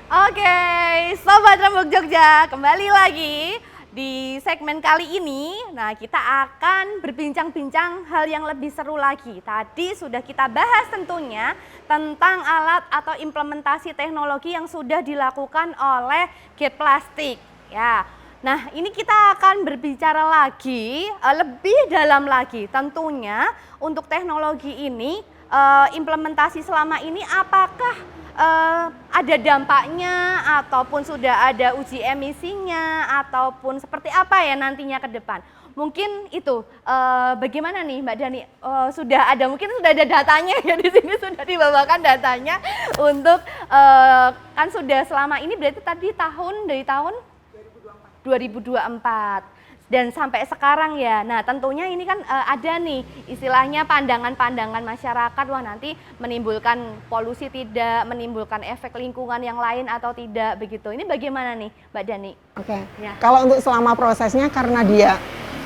Oke, Sobat Rembuk Jogja, kembali lagi di segmen kali ini. Nah, kita akan berbincang-bincang hal yang lebih seru lagi. Tadi sudah kita bahas tentunya tentang alat atau implementasi teknologi yang sudah dilakukan oleh Gate Plastik. Ya, nah ini kita akan berbicara lagi, lebih dalam lagi. Tentunya untuk teknologi ini, implementasi selama ini apakah ada dampaknya ataupun sudah ada uji emisinya ataupun seperti apa ya nantinya ke depan. Mungkin itu bagaimana nih Mbak Dani, mungkin sudah ada datanya ya, di sini sudah dibawakan datanya untuk kan sudah selama ini berarti tadi dari tahun 2024 dan sampai sekarang ya. Nah tentunya ini kan ada nih istilahnya pandangan-pandangan masyarakat, wah nanti menimbulkan polusi tidak, menimbulkan efek lingkungan yang lain atau tidak begitu. Ini bagaimana nih Mbak Dani? Oke, Ya. kalau untuk selama prosesnya karena dia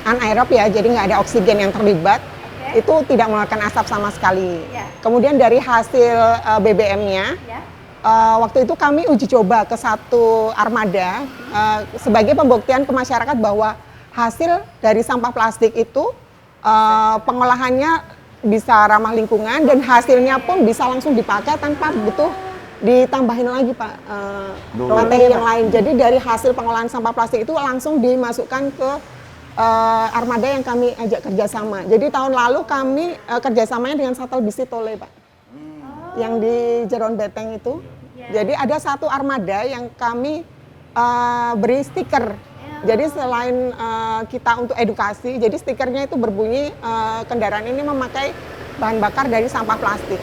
anaerob ya, jadi nggak ada oksigen yang terlibat, itu tidak mengeluarkan asap sama sekali. Ya. Kemudian dari hasil BBM-nya, Ya. waktu itu kami uji coba ke satu armada sebagai pembuktian ke masyarakat bahwa hasil dari sampah plastik itu pengolahannya bisa ramah lingkungan dan hasilnya pun bisa langsung dipakai tanpa butuh ditambahin lagi Pak materi yang lain. Jadi dari hasil pengolahan sampah plastik itu langsung dimasukkan ke armada yang kami ajak kerjasama. Jadi tahun lalu kami kerjasamanya dengan Shuttle Bisi Tole Pak, yang di Jeron Beteng itu. Jadi ada satu armada yang kami beri stiker. Jadi selain kita untuk edukasi, jadi stikernya itu berbunyi kendaraan ini memakai bahan bakar dari sampah plastik.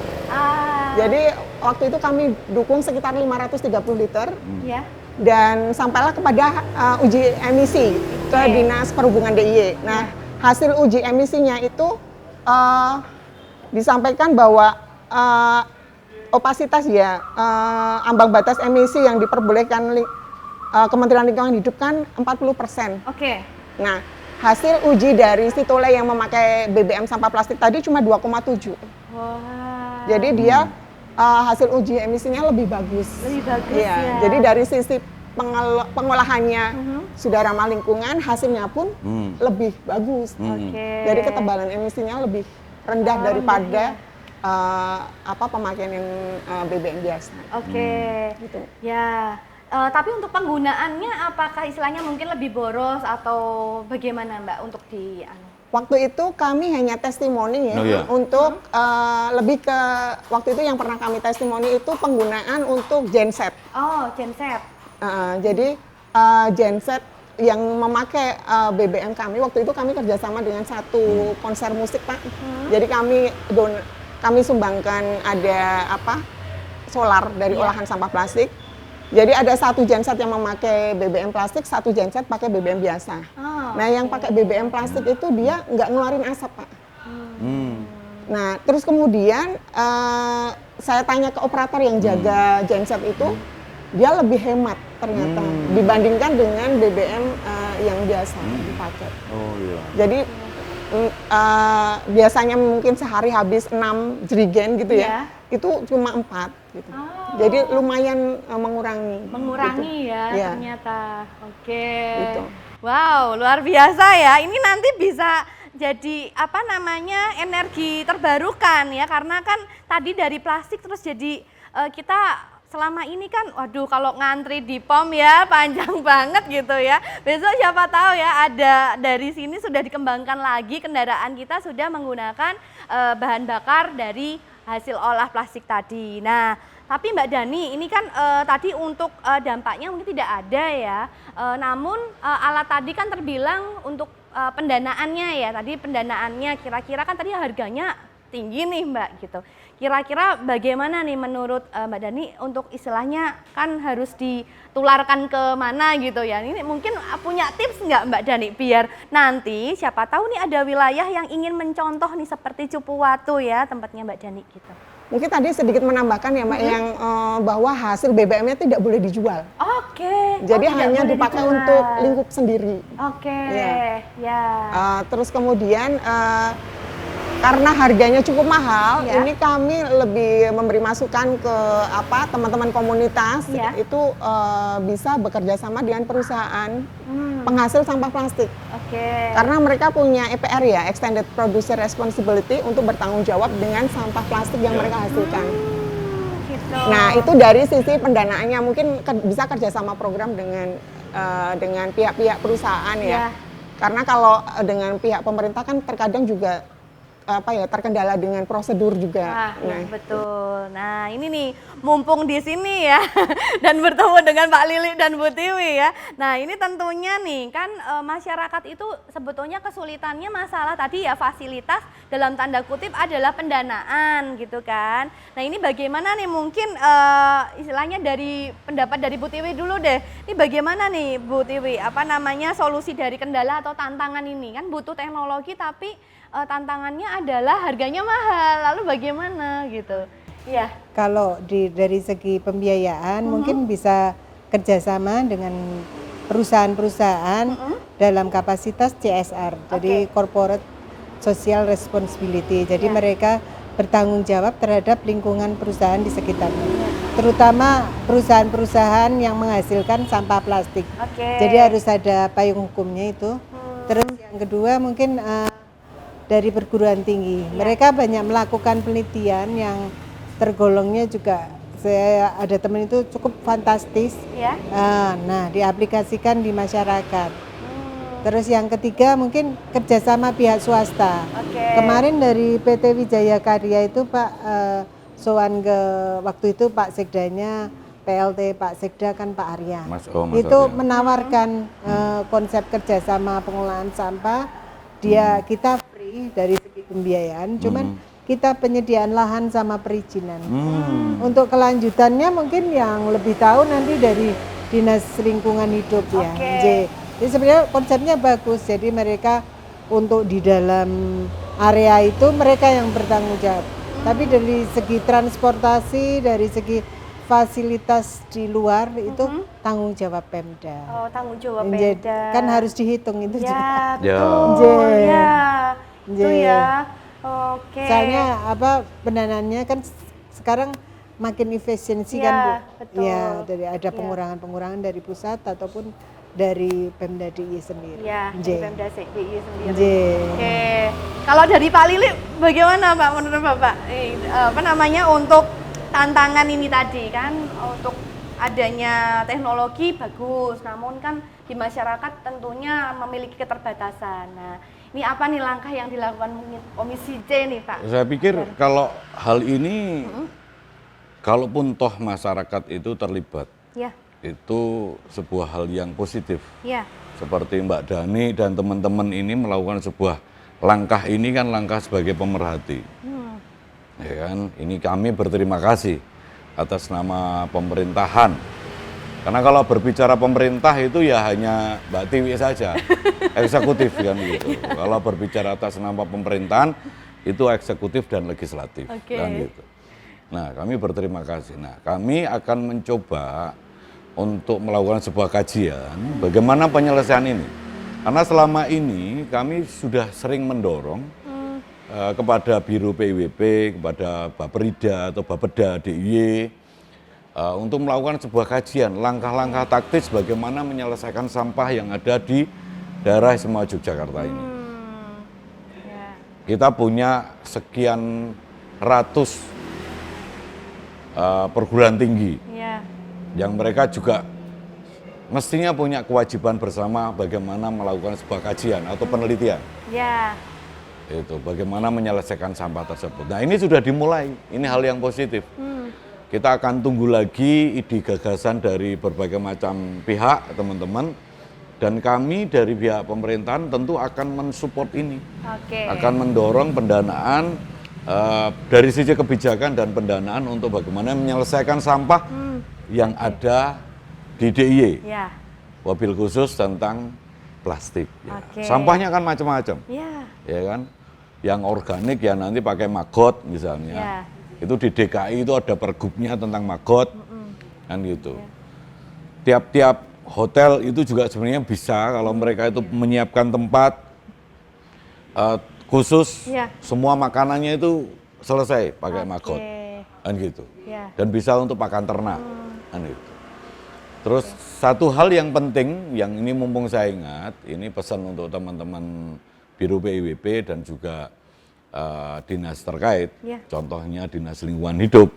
Jadi waktu itu kami dukung sekitar 530 liter. Ya. Dan sampailah kepada uji emisi ke Dinas Perhubungan DIY. Nah, hasil uji emisinya itu disampaikan bahwa opasitas ya, ambang batas emisi yang diperbolehkan Kementerian Lingkungan Hidup kan 40%. Oke. Nah, hasil uji dari Sitole yang memakai BBM sampah plastik tadi cuma 2,7. Wah. Jadi dia hasil uji emisinya lebih bagus. Lebih bagus Iya, ya. jadi dari sisi pengolahannya sudah ramah lingkungan, hasilnya pun lebih bagus. Oke. Jadi ketebalan emisinya lebih rendah daripada pemakaian yang BBM biasa. Oke. Gitu. Ya. Tapi untuk penggunaannya apakah istilahnya mungkin lebih boros atau bagaimana Mbak untuk di Waktu itu kami hanya testimoni ya, Oh, iya. untuk lebih ke waktu itu yang pernah kami testimoni itu penggunaan untuk genset. Oh, genset. Jadi genset yang memakai BBM kami waktu itu kami kerjasama dengan satu konser musik Pak. Jadi kami sumbangkan ada solar dari olahan sampah plastik. Jadi ada satu genset yang memakai BBM plastik, satu genset pakai BBM biasa. Nah yang pakai BBM plastik itu dia nggak ngeluarin asap Pak. Nah terus kemudian saya tanya ke operator yang jaga genset itu, dia lebih hemat ternyata dibandingkan dengan BBM yang biasa dipakai. Oh iya. Jadi biasanya mungkin sehari habis 6 jerigen gitu ya, itu cuma 4 gitu. Jadi lumayan mengurangi gitu. Ya ternyata. Oke. Gitu. Wow, luar biasa ya. Ini nanti bisa jadi energi terbarukan ya, karena kan tadi dari plastik terus jadi kita selama ini kan, waduh kalau ngantri di POM ya panjang banget gitu ya. Besok siapa tahu ya ada dari sini sudah dikembangkan lagi, kendaraan kita sudah menggunakan bahan bakar dari hasil olah plastik tadi. Nah, tapi Mbak Dani ini kan tadi untuk dampaknya mungkin tidak ada ya. Namun alat tadi kan terbilang untuk pendanaannya ya. Tadi pendanaannya kira-kira kan tadi harganya tinggi nih Mbak gitu. Kira-kira bagaimana nih menurut Mbak Dani untuk istilahnya kan harus ditularkan ke mana gitu ya. Ini mungkin punya tips nggak Mbak Dani biar nanti siapa tahu nih ada wilayah yang ingin mencontoh nih seperti Cupuwatu ya tempatnya Mbak Dani gitu. Mungkin tadi sedikit menambahkan ya Mbak yang bahwa hasil BBM-nya tidak boleh dijual. Oke. Jadi hanya dipakai untuk lingkup sendiri. Oke. Ya. Terus kemudian karena harganya cukup mahal, ini kami lebih memberi masukan ke teman-teman komunitas itu bisa bekerja sama dengan perusahaan penghasil sampah plastik. Karena mereka punya EPR ya, Extended Producer Responsibility, untuk bertanggung jawab dengan sampah plastik yang mereka hasilkan. Gitu. Nah itu dari sisi pendanaannya mungkin bisa kerjasama program dengan pihak-pihak perusahaan ya. Karena kalau dengan pihak pemerintah kan terkadang juga terkendala dengan prosedur juga. Betul. Nah ini nih mumpung di sini ya dan bertemu dengan Pak Lili dan Bu Tiwi ya. Nah ini tentunya nih kan masyarakat itu sebetulnya kesulitannya masalah tadi ya fasilitas dalam tanda kutip adalah pendanaan gitu kan. Nah ini bagaimana nih mungkin istilahnya dari pendapat dari Bu Tiwi dulu deh. Ini bagaimana nih Bu Tiwi solusi dari kendala atau tantangan ini kan butuh teknologi tapi tantangannya adalah harganya mahal, lalu bagaimana gitu? Iya. Kalau dari segi pembiayaan mungkin bisa kerjasama dengan perusahaan-perusahaan dalam kapasitas CSR, jadi Corporate Social Responsibility. Jadi mereka bertanggung jawab terhadap lingkungan perusahaan di sekitarnya, terutama perusahaan-perusahaan yang menghasilkan sampah plastik. Jadi harus ada payung hukumnya itu. Terus yang kedua mungkin dari perguruan tinggi, mereka banyak melakukan penelitian yang tergolongnya juga saya ada teman itu cukup fantastis. Nah, diaplikasikan di masyarakat. Terus yang ketiga mungkin kerjasama pihak swasta. Kemarin dari PT Wijaya Karya itu Pak sowan ke waktu itu Pak Sekdanya PLT Pak Sekda kan Pak Arya. Mas itu Arya menawarkan konsep kerjasama pengelolaan sampah. Kita free dari segi pembiayaan, cuman kita penyediaan lahan sama perizinan. Untuk kelanjutannya mungkin yang lebih tahu nanti dari Dinas Lingkungan Hidup ya. Jadi sebenarnya konsepnya bagus. Jadi mereka untuk di dalam area itu mereka yang bertanggung jawab. Tapi dari segi transportasi, dari segi fasilitas di luar itu tanggung jawab Pemda. Oh, tanggung jawab Pemda. Kan harus dihitung itu juga. Betul. Itu ya. Soalnya pendanaannya kan sekarang makin efisiensi kan Bu. Betul. Ya, dari ada pengurangan-pengurangan dari pusat ataupun dari Pemda DIY sendiri. Ya, dari Pemda DIY sendiri. J. Oke. Kalau dari Pak Lili bagaimana Pak menurut Bapak? Untuk tantangan ini tadi kan, untuk adanya teknologi bagus, namun kan di masyarakat tentunya memiliki keterbatasan. Nah, ini apa nih langkah yang dilakukan Komisi C nih Pak? Saya pikir kalau hal ini, kalaupun toh masyarakat itu terlibat, Ya. itu sebuah hal yang positif. Ya. Seperti Mbak Dani dan teman-teman ini melakukan sebuah langkah ini kan langkah sebagai pemerhati. Ya kan, ini kami berterima kasih atas nama pemerintahan. Karena kalau berbicara pemerintah itu ya hanya Mbak Tiwi saja, eksekutif kan gitu. Kalau berbicara atas nama pemerintahan itu eksekutif dan legislatif kan gitu. Nah, kami berterima kasih. Nah, kami akan mencoba untuk melakukan sebuah kajian bagaimana penyelesaian ini. Karena selama ini kami sudah sering mendorong kepada Biro PWP, kepada Baperida atau Bapeda DIY untuk melakukan sebuah kajian langkah-langkah taktis bagaimana menyelesaikan sampah yang ada di daerah Istimewa Yogyakarta ini. Kita punya sekian ratus perguruan tinggi yang mereka juga mestinya punya kewajiban bersama bagaimana melakukan sebuah kajian atau penelitian. Ya. Itu bagaimana menyelesaikan sampah tersebut. Nah, ini sudah dimulai. Ini hal yang positif. Kita akan tunggu lagi ide gagasan dari berbagai macam pihak, teman-teman. Dan kami dari pihak pemerintahan tentu akan mensupport ini. Akan mendorong pendanaan dari sisi kebijakan dan pendanaan untuk bagaimana menyelesaikan sampah yang ada di DIY. Wabil khusus tentang plastik. Sampahnya kan macam-macam. Ya kan? Yang organik ya nanti pakai maggot misalnya. Itu di DKI itu ada pergubnya tentang maggot. Kan gitu. Tiap-tiap hotel itu juga sebenarnya bisa kalau mereka itu menyiapkan tempat khusus, semua makanannya itu selesai pakai maggot. Kan gitu. Dan bisa untuk pakan ternak. Kan gitu. Terus satu hal yang penting yang ini mumpung saya ingat, ini pesan untuk teman-teman Biro PIWP dan juga dinas terkait, contohnya Dinas Lingkungan Hidup,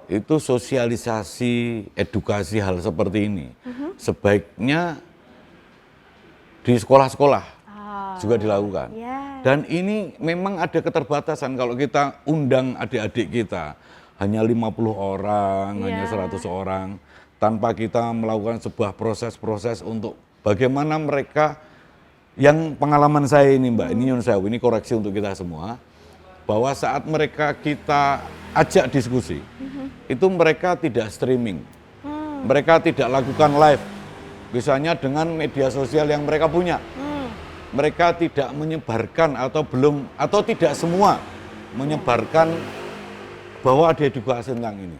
itu sosialisasi edukasi hal seperti ini sebaiknya di sekolah-sekolah juga dilakukan. Dan ini memang ada keterbatasan kalau kita undang adik-adik kita hanya 50 orang, hanya 100 orang, tanpa kita melakukan sebuah proses-proses untuk bagaimana mereka, yang pengalaman saya ini Mbak, ini nyun sewu, ini koreksi untuk kita semua, bahwa saat mereka kita ajak diskusi, itu mereka tidak streaming, mereka tidak lakukan live, misalnya dengan media sosial yang mereka punya, mereka tidak menyebarkan atau tidak semua menyebarkan bahwa ada edukasi tentang ini.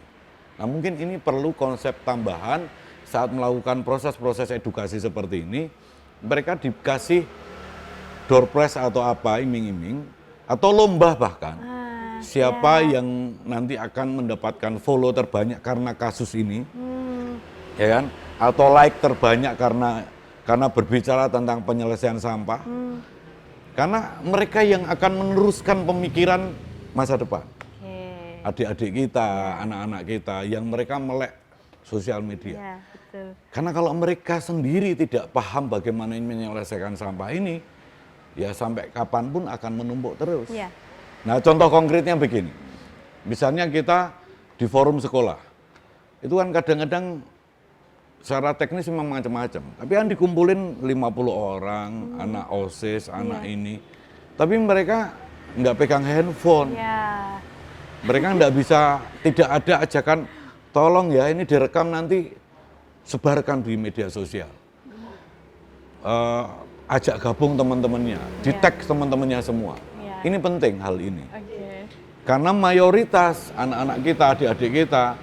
Nah, mungkin ini perlu konsep tambahan saat melakukan proses-proses edukasi seperti ini, mereka dikasih door prize atau apa, iming-iming, atau lomba bahkan. Siapa yang nanti akan mendapatkan follow terbanyak karena kasus ini, ya kan? Atau like terbanyak karena berbicara tentang penyelesaian sampah. Karena mereka yang akan meneruskan pemikiran masa depan. Adik-adik kita, anak-anak kita yang mereka melek sosial media. Karena kalau mereka sendiri tidak paham bagaimana menyelesaikan sampah ini, ya sampai kapanpun akan menumpuk terus. Nah, contoh konkretnya begini. Misalnya kita di forum sekolah, itu kan kadang-kadang secara teknis memang macam-macam. Tapi kan dikumpulin 50 orang, anak OSIS, anak ini. Tapi mereka nggak pegang handphone. Mereka nggak bisa, tidak ada ajakan, tolong ya ini direkam nanti sebarkan di media sosial. Ajak gabung teman-temannya, di tag teman-temannya semua. Ini penting hal ini. Karena mayoritas anak-anak kita, adik-adik kita,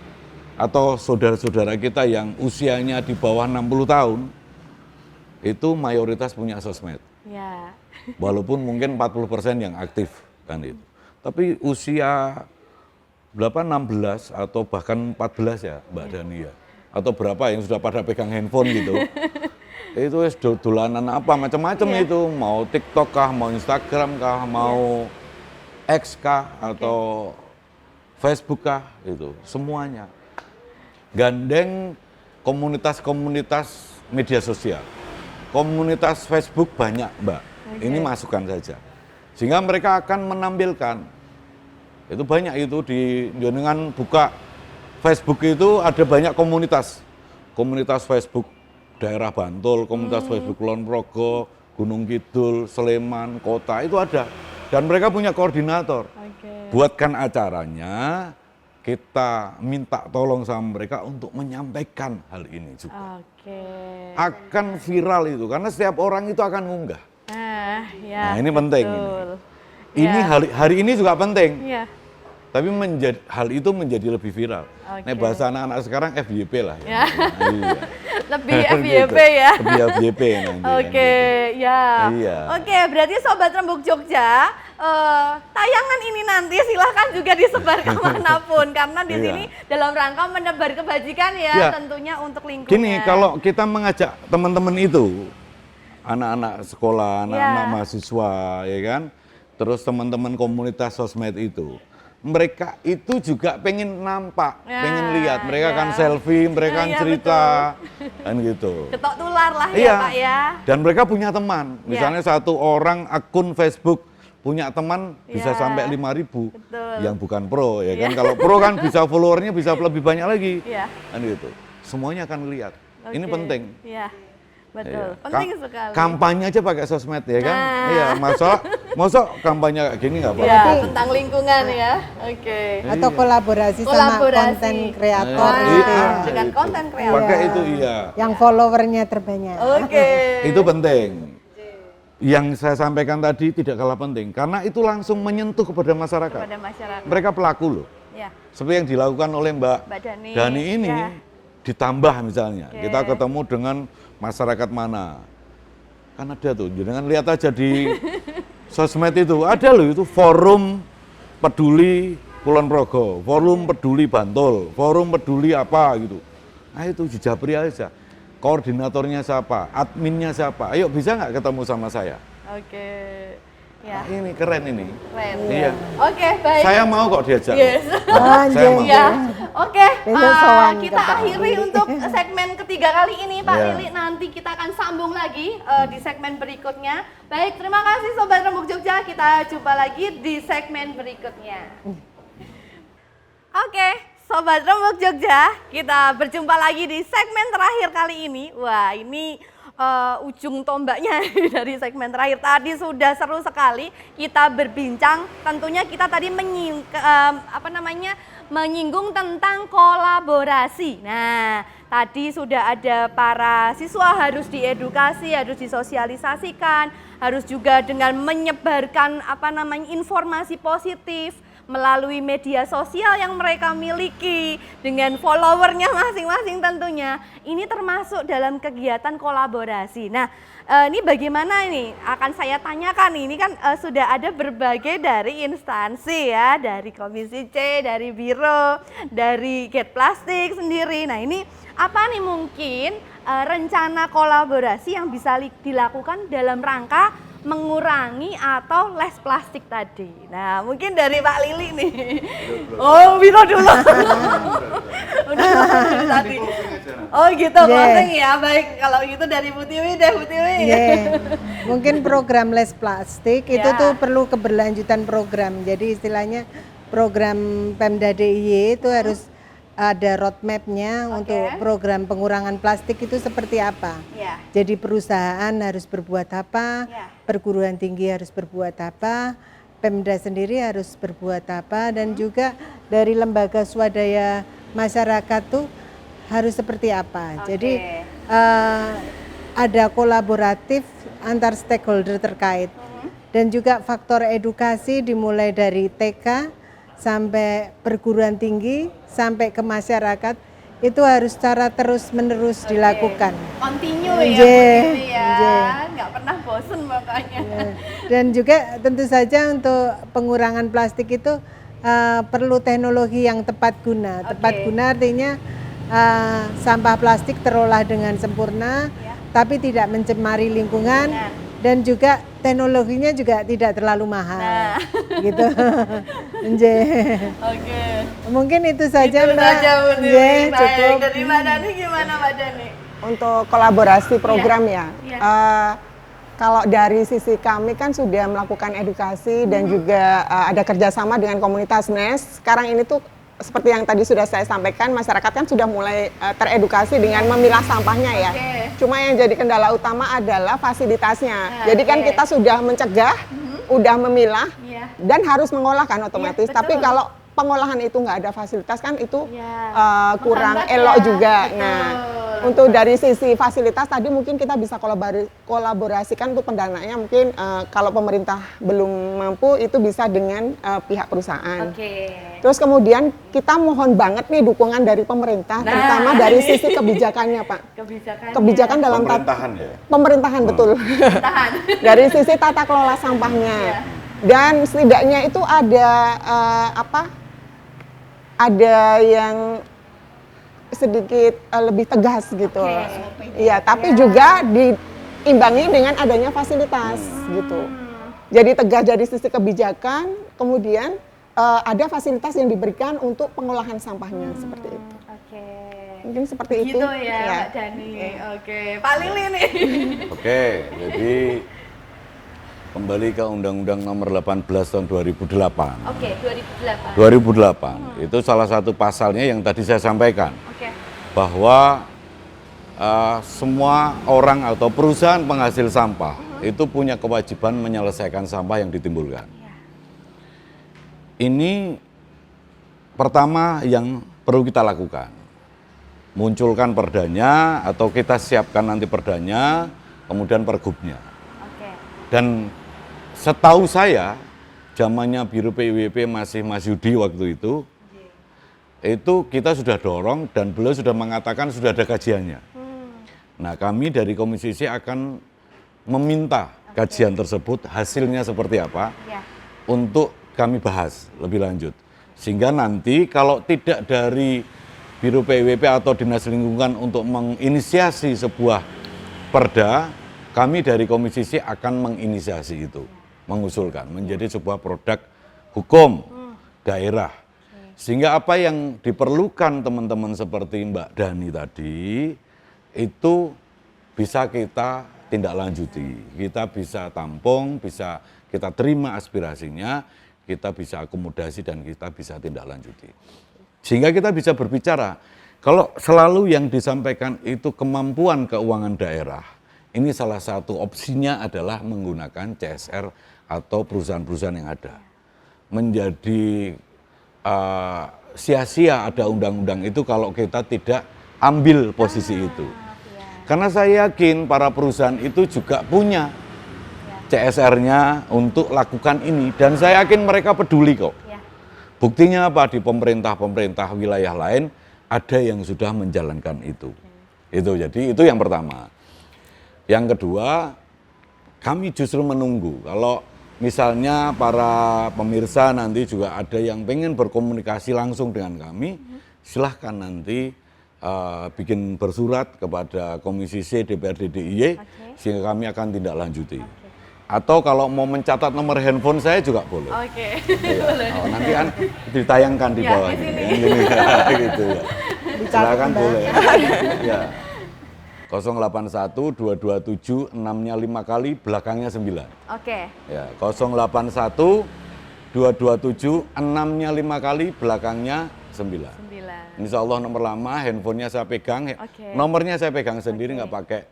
atau saudara-saudara kita yang usianya di bawah 60 tahun, itu mayoritas punya sosmed. Walaupun mungkin 40% yang aktif kan itu. Tapi usia 16 atau bahkan 14 ya Mbak Dani ya, atau berapa yang sudah pada pegang handphone gitu, Itu wis dolanan apa macam-macam itu, mau TikTok kah, mau Instagram kah, mau X kah atau Facebook kah, itu semuanya. Gandeng komunitas-komunitas media sosial. Komunitas Facebook banyak, Mbak. Ini masukan saja. Sehingga mereka akan menampilkan. Itu banyak itu dengan buka Facebook itu ada banyak komunitas. Komunitas Facebook daerah Bantul, komunitas Facebook Kulon Progo, Gunung Kidul, Sleman, Kota, itu ada. Dan mereka punya koordinator. Buatkan acaranya, kita minta tolong sama mereka untuk menyampaikan hal ini juga. Akan viral itu, karena setiap orang itu akan ngunggah. Nah ini penting. Ini hari ini juga penting. Tapi hal itu menjadi lebih viral. Nah bahasa anak-anak sekarang FYP lah. Ya. Iya. Lebih FYP ya. Lebih FYP nanti. Oke, berarti Sobat Rembuk Jogja, tayangan ini nanti silahkan juga disebar kemanapun. Karena di sini dalam rangka menebar kebajikan tentunya untuk lingkungan. Gini, kalau kita mengajak teman-teman itu, anak-anak sekolah, anak-anak mahasiswa, ya kan, terus teman-teman komunitas sosmed itu, mereka itu juga pengen nampak, pengen lihat, mereka kan selfie, mereka kan cerita, kan gitu. Ketok tular lah ya Pak ya. Dan mereka punya teman, misalnya satu orang akun Facebook punya teman bisa sampai 5.000 yang bukan pro, ya kan. Kalau pro kan bisa followernya bisa lebih banyak lagi, kan gitu. Semuanya akan lihat, ini penting. Betul, penting sekali. Kampanye aja pakai sosmed ya kan? Iya, masa kampanye kayak gini nggak apa-apa? Ya, tentang lingkungan ya. Atau kolaborasi sama konten kreator gitu ya. Dengan konten kreator. Pakai itu Yang followernya terbanyak. Itu penting. Yang saya sampaikan tadi tidak kalah penting, karena itu langsung menyentuh kepada masyarakat. Mereka pelaku loh. Seperti yang dilakukan oleh Mbak Dani ini, ditambah misalnya, kita ketemu dengan masyarakat mana, kan ada tuh, jangan lihat aja di sosmed itu, ada loh itu forum peduli Kulon Progo, forum peduli Bantul, forum peduli apa gitu. Nah itu jejapri aja, koordinatornya siapa, adminnya siapa, ayo bisa nggak ketemu sama saya? Nah, ini keren ini. Iya. Baik. Saya mau kok diajak. Saya mau. Kita akhiri untuk segmen ketiga kali ini Pak Lili. Nanti kita akan sambung lagi di segmen berikutnya. Baik, terima kasih Sobat Rembuk Jogja. Kita jumpa lagi di segmen berikutnya. Sobat Rembuk Jogja, kita berjumpa lagi di segmen terakhir kali ini. Wah, ini ujung tombaknya dari segmen terakhir. Tadi sudah seru sekali kita berbincang. Tentunya kita tadi menyinggung tentang kolaborasi. Nah, tadi sudah ada para siswa harus diedukasi, harus disosialisasikan, harus juga dengan menyebarkan informasi positif melalui media sosial yang mereka miliki dengan followernya masing-masing tentunya. Ini termasuk dalam kegiatan kolaborasi. Nah, ini bagaimana ini? Akan saya tanyakan, ini kan sudah ada berbagai dari instansi ya, dari Komisi C, dari Biro, dari Get Plastik sendiri. Nah, ini apa nih mungkin rencana kolaborasi yang bisa dilakukan dalam rangka mengurangi atau less plastik tadi. Nah, mungkin dari Pak Lili nih. Biro dulu. Udah tadi. Gitu, closing ya. Baik, kalau gitu dari Bu Tiwi deh, Bu Tiwi. Mungkin program less plastik itu tuh perlu keberlanjutan program. Jadi istilahnya program Pemda DIY itu harus ada roadmap-nya untuk program pengurangan plastik itu seperti apa. Jadi perusahaan harus berbuat apa, perguruan tinggi harus berbuat apa, Pemda sendiri harus berbuat apa, dan juga dari lembaga swadaya masyarakat tuh harus seperti apa. Jadi ada kolaboratif antar stakeholder terkait, dan juga faktor edukasi dimulai dari TK sampai perguruan tinggi, sampai ke masyarakat, itu harus secara terus-menerus dilakukan. Continue ya, nggak pernah bosen makanya. Dan juga tentu saja untuk pengurangan plastik itu perlu teknologi yang tepat guna. Tepat guna artinya sampah plastik terolah dengan sempurna, tapi tidak mencemari lingkungan dan juga teknologinya juga tidak terlalu mahal. Gitu. Nggih. Oke. Mungkin itu saja Itu Mbak. saja, Bu Tiwi. Nggih, Baik. cukup. Dari Mbak Dani gimana Mbak Dani? Untuk kolaborasi program ya. Iya. Kalau dari sisi kami kan sudah melakukan edukasi dan juga ada kerjasama dengan komunitas NES. Sekarang ini tuh seperti yang tadi sudah saya sampaikan, masyarakat kan sudah mulai teredukasi dengan memilah sampahnya ya. Cuma yang jadi kendala utama adalah fasilitasnya. Jadi kan kita sudah mencegah, udah memilah, dan harus mengolah kan otomatis. Iya, Tapi betul. kalau pengolahan itu nggak ada fasilitas kan itu Ya. kurang Menghambat elok ya. juga. Betul. Nah, untuk dari sisi fasilitas tadi mungkin kita bisa kolaborasikan untuk pendanaannya mungkin kalau pemerintah belum mampu itu bisa dengan pihak perusahaan. Oke. Terus kemudian kita mohon banget nih dukungan dari pemerintah, terutama dari sisi kebijakannya Pak. Kebijakan dalam Pemerintahan ya. pemerintahan betul. Tahan. Dari sisi tata kelola sampahnya. Dan setidaknya itu ada ada yang sedikit lebih tegas gitu. Iya, tapi juga diimbangi dengan adanya fasilitas gitu. Jadi tegas dari sisi kebijakan, kemudian ada fasilitas yang diberikan untuk pengolahan sampahnya seperti itu. Oke. Mungkin seperti itu. Gitu ya, Mbak Dani. Oke. Pak Lili nih. Oke, jadi kembali ke Undang-Undang Nomor 18 Tahun 2008. Oke, 2008. 2008 itu salah satu pasalnya yang tadi saya sampaikan Oke. bahwa semua orang atau perusahaan penghasil sampah itu punya kewajiban menyelesaikan sampah yang ditimbulkan. Ini pertama yang perlu kita lakukan, munculkan perdanya atau kita siapkan nanti perdanya, kemudian pergubnya. Oke. Dan setahu saya, zamannya Biro PWP masih Mas Yudi waktu itu kita sudah dorong dan beliau sudah mengatakan sudah ada kajiannya. Nah, kami dari Komisi C akan meminta kajian tersebut, hasilnya seperti apa, untuk kami bahas lebih lanjut. Sehingga nanti kalau tidak dari Biro PWP atau Dinas Lingkungan untuk menginisiasi sebuah perda, kami dari Komisi C akan menginisiasi itu, mengusulkan menjadi sebuah produk hukum daerah. Sehingga apa yang diperlukan teman-teman seperti Mbak Dani tadi, itu bisa kita tindak lanjuti, kita bisa tampung, bisa kita terima aspirasinya, kita bisa akomodasi dan kita bisa tindak lanjuti. Sehingga kita bisa berbicara, kalau selalu yang disampaikan itu kemampuan keuangan daerah, ini salah satu opsinya adalah menggunakan CSR atau perusahaan-perusahaan yang ada. Menjadi sia-sia ada undang-undang itu kalau kita tidak ambil posisi itu. Karena saya yakin para perusahaan itu juga punya CSR-nya untuk lakukan ini dan saya yakin mereka peduli kok. Buktinya apa? Di pemerintah-pemerintah wilayah lain ada yang sudah menjalankan itu. Jadi itu yang pertama. Yang kedua, kami justru menunggu kalau misalnya para pemirsa nanti juga ada yang pengen berkomunikasi langsung dengan kami, silahkan nanti bikin bersurat kepada Komisi C DPRD DIY sehingga kami akan tindak lanjuti. Atau kalau mau mencatat nomor handphone saya juga boleh. Oke. Ya. Nanti kan ditayangkan di bawah ini. Gitu ya. Silakan boleh. Ya. 081 227 6-nya 5 kali, belakangnya 9. Oke. Ya, 081 227 6-nya 5 kali, belakangnya 9. 9. Insya Allah nomor lama, handphonenya saya pegang, nomornya saya pegang sendiri, nggak pakai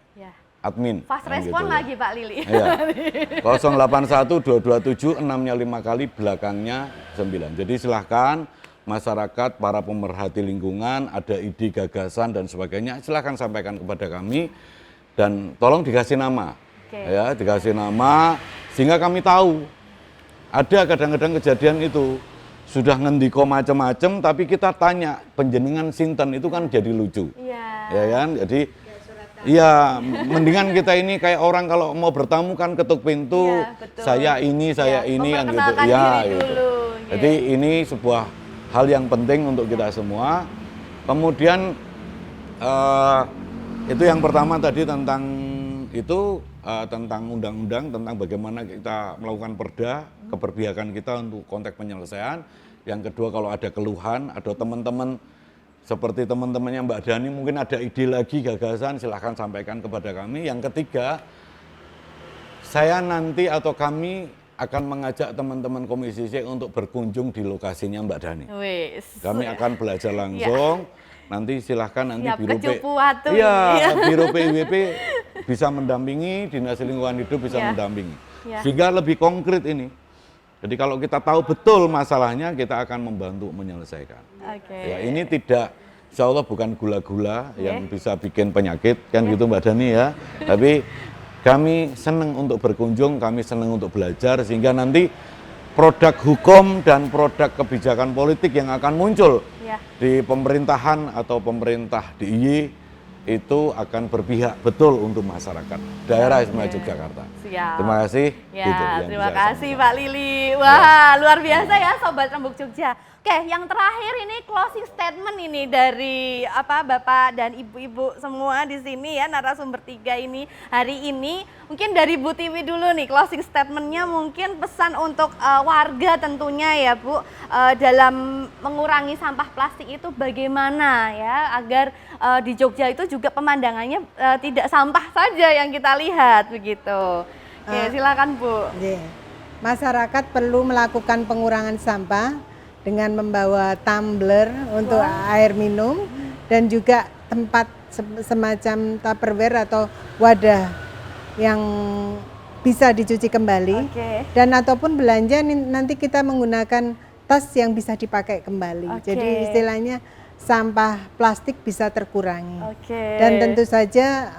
admin. Fast kan respon gitu, lagi Pak Lili. Ya. 081 227 6-nya 5 kali, belakangnya 9. Jadi silahkan masyarakat, para pemerhati lingkungan, ada ide, gagasan dan sebagainya, silahkan sampaikan kepada kami dan tolong dikasih nama, ya, dikasih nama sehingga kami tahu. Ada kadang-kadang kejadian itu sudah ngendiko macam-macam, tapi kita tanya penjenengan sinten itu kan jadi lucu, ya kan? Jadi, iya, mendingan kita ini kayak orang kalau mau bertamu kan ketuk pintu, saya ini kan gitu, ya gitu. Jadi ini sebuah hal yang penting untuk kita semua. Kemudian itu yang pertama tadi tentang itu tentang undang-undang tentang bagaimana kita melakukan perda, keberpihakan kita untuk konteks penyelesaian. Yang kedua, kalau ada keluhan, ada teman-teman seperti teman-temannya Mbak Dani mungkin ada ide lagi, gagasan, silahkan sampaikan kepada kami. Yang ketiga, saya nanti atau kami akan mengajak teman-teman Komisi C untuk berkunjung di lokasinya Mbak Dani. Kami akan belajar langsung. Nanti silahkan nanti Biro PIWP bisa mendampingi, Dinas Lingkungan Hidup bisa mendampingi. Sehingga lebih konkret ini. Jadi kalau kita tahu betul masalahnya, kita akan membantu menyelesaikan. Ya, ini tidak, insya Allah bukan gula-gula yang bisa bikin penyakit, kan gitu Mbak Dani ya. Tapi kami senang untuk berkunjung, kami senang untuk belajar, sehingga nanti produk hukum dan produk kebijakan politik yang akan muncul di pemerintahan atau pemerintah DIY itu akan berpihak betul untuk masyarakat daerah istimewa Yogyakarta. Terima kasih. Terima kasih Pak Lili. Wah, luar biasa ya Sobat Rembuk Jogja. Oke, yang terakhir ini closing statement ini dari Bapak dan Ibu-ibu semua di sini ya, narasumber 3 ini hari ini. Mungkin dari Bu Tiwi dulu nih, closing statementnya mungkin pesan untuk warga tentunya ya Bu, dalam mengurangi sampah plastik itu bagaimana ya, agar di Jogja itu juga pemandangannya tidak sampah saja yang kita lihat begitu. Oke, silakan Bu. Masyarakat perlu melakukan pengurangan sampah dengan membawa tumbler untuk air minum dan juga tempat semacam Tupperware atau wadah yang bisa dicuci kembali dan ataupun belanja nanti kita menggunakan tas yang bisa dipakai kembali. Jadi istilahnya sampah plastik bisa terkurangi. Dan tentu saja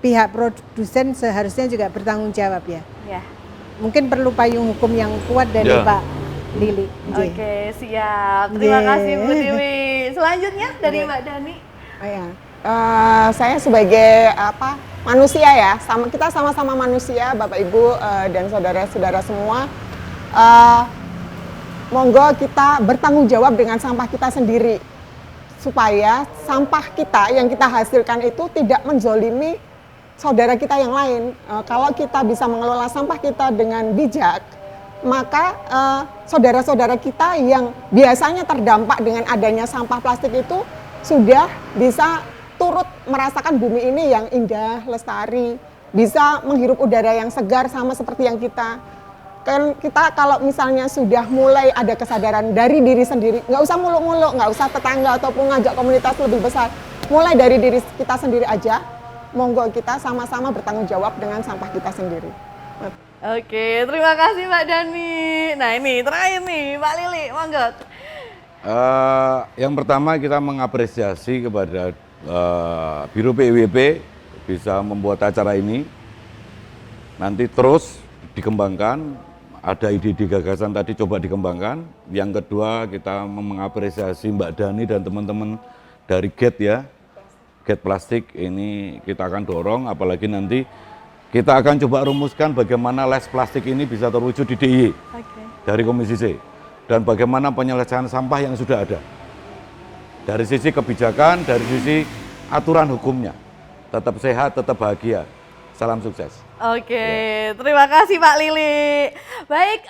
pihak produsen seharusnya juga bertanggung jawab ya. Mungkin perlu payung hukum yang kuat dari Pak Lili. Oke, siap. Terima kasih Bu Tiwi. Selanjutnya dari Mbak Dani. Saya sebagai manusia ya, kita sama-sama manusia, Bapak Ibu dan saudara-saudara semua. Monggo kita bertanggung jawab dengan sampah kita sendiri, supaya sampah kita yang kita hasilkan itu tidak menzolimi saudara kita yang lain. Kalau kita bisa mengelola sampah kita dengan bijak, maka saudara-saudara kita yang biasanya terdampak dengan adanya sampah plastik itu sudah bisa turut merasakan bumi ini yang indah, lestari, bisa menghirup udara yang segar sama seperti yang kita. Kan kita kalau misalnya sudah mulai ada kesadaran dari diri sendiri, nggak usah muluk-muluk, nggak usah tetangga ataupun ngajak komunitas lebih besar, mulai dari diri kita sendiri aja, monggo kita sama-sama bertanggung jawab dengan sampah kita sendiri. Oke, terima kasih Mbak Dani. Nah ini terakhir nih Pak Lili, monggo. Yang pertama kita mengapresiasi kepada Biro PIWP bisa membuat acara ini. Nanti terus dikembangkan, ada ide-ide gagasan tadi coba dikembangkan. Yang kedua kita mengapresiasi Mbak Dani dan teman-teman dari GATE ya. GATE plastik ini kita akan dorong, apalagi nanti kita akan coba rumuskan bagaimana les plastik ini bisa terwujud di DIY dari Komisi C. Dan bagaimana penyelesaian sampah yang sudah ada. Dari sisi kebijakan, dari sisi aturan hukumnya. Tetap sehat, tetap bahagia. Salam sukses. Terima kasih Pak Lili. Baik,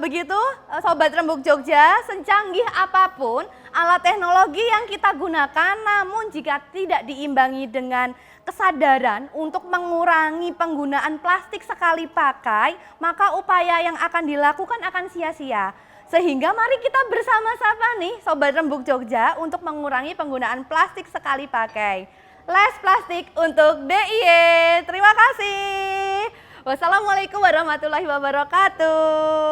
begitu Sobat Rembuk Jogja, secanggih apapun alat teknologi yang kita gunakan, namun jika tidak diimbangi dengan kesadaran untuk mengurangi penggunaan plastik sekali pakai, maka upaya yang akan dilakukan akan sia-sia. Sehingga mari kita bersama-sama nih Sobat Rembuk Jogja untuk mengurangi penggunaan plastik sekali pakai. Les plastik untuk DIY. Terima kasih. Wassalamualaikum warahmatullahi wabarakatuh.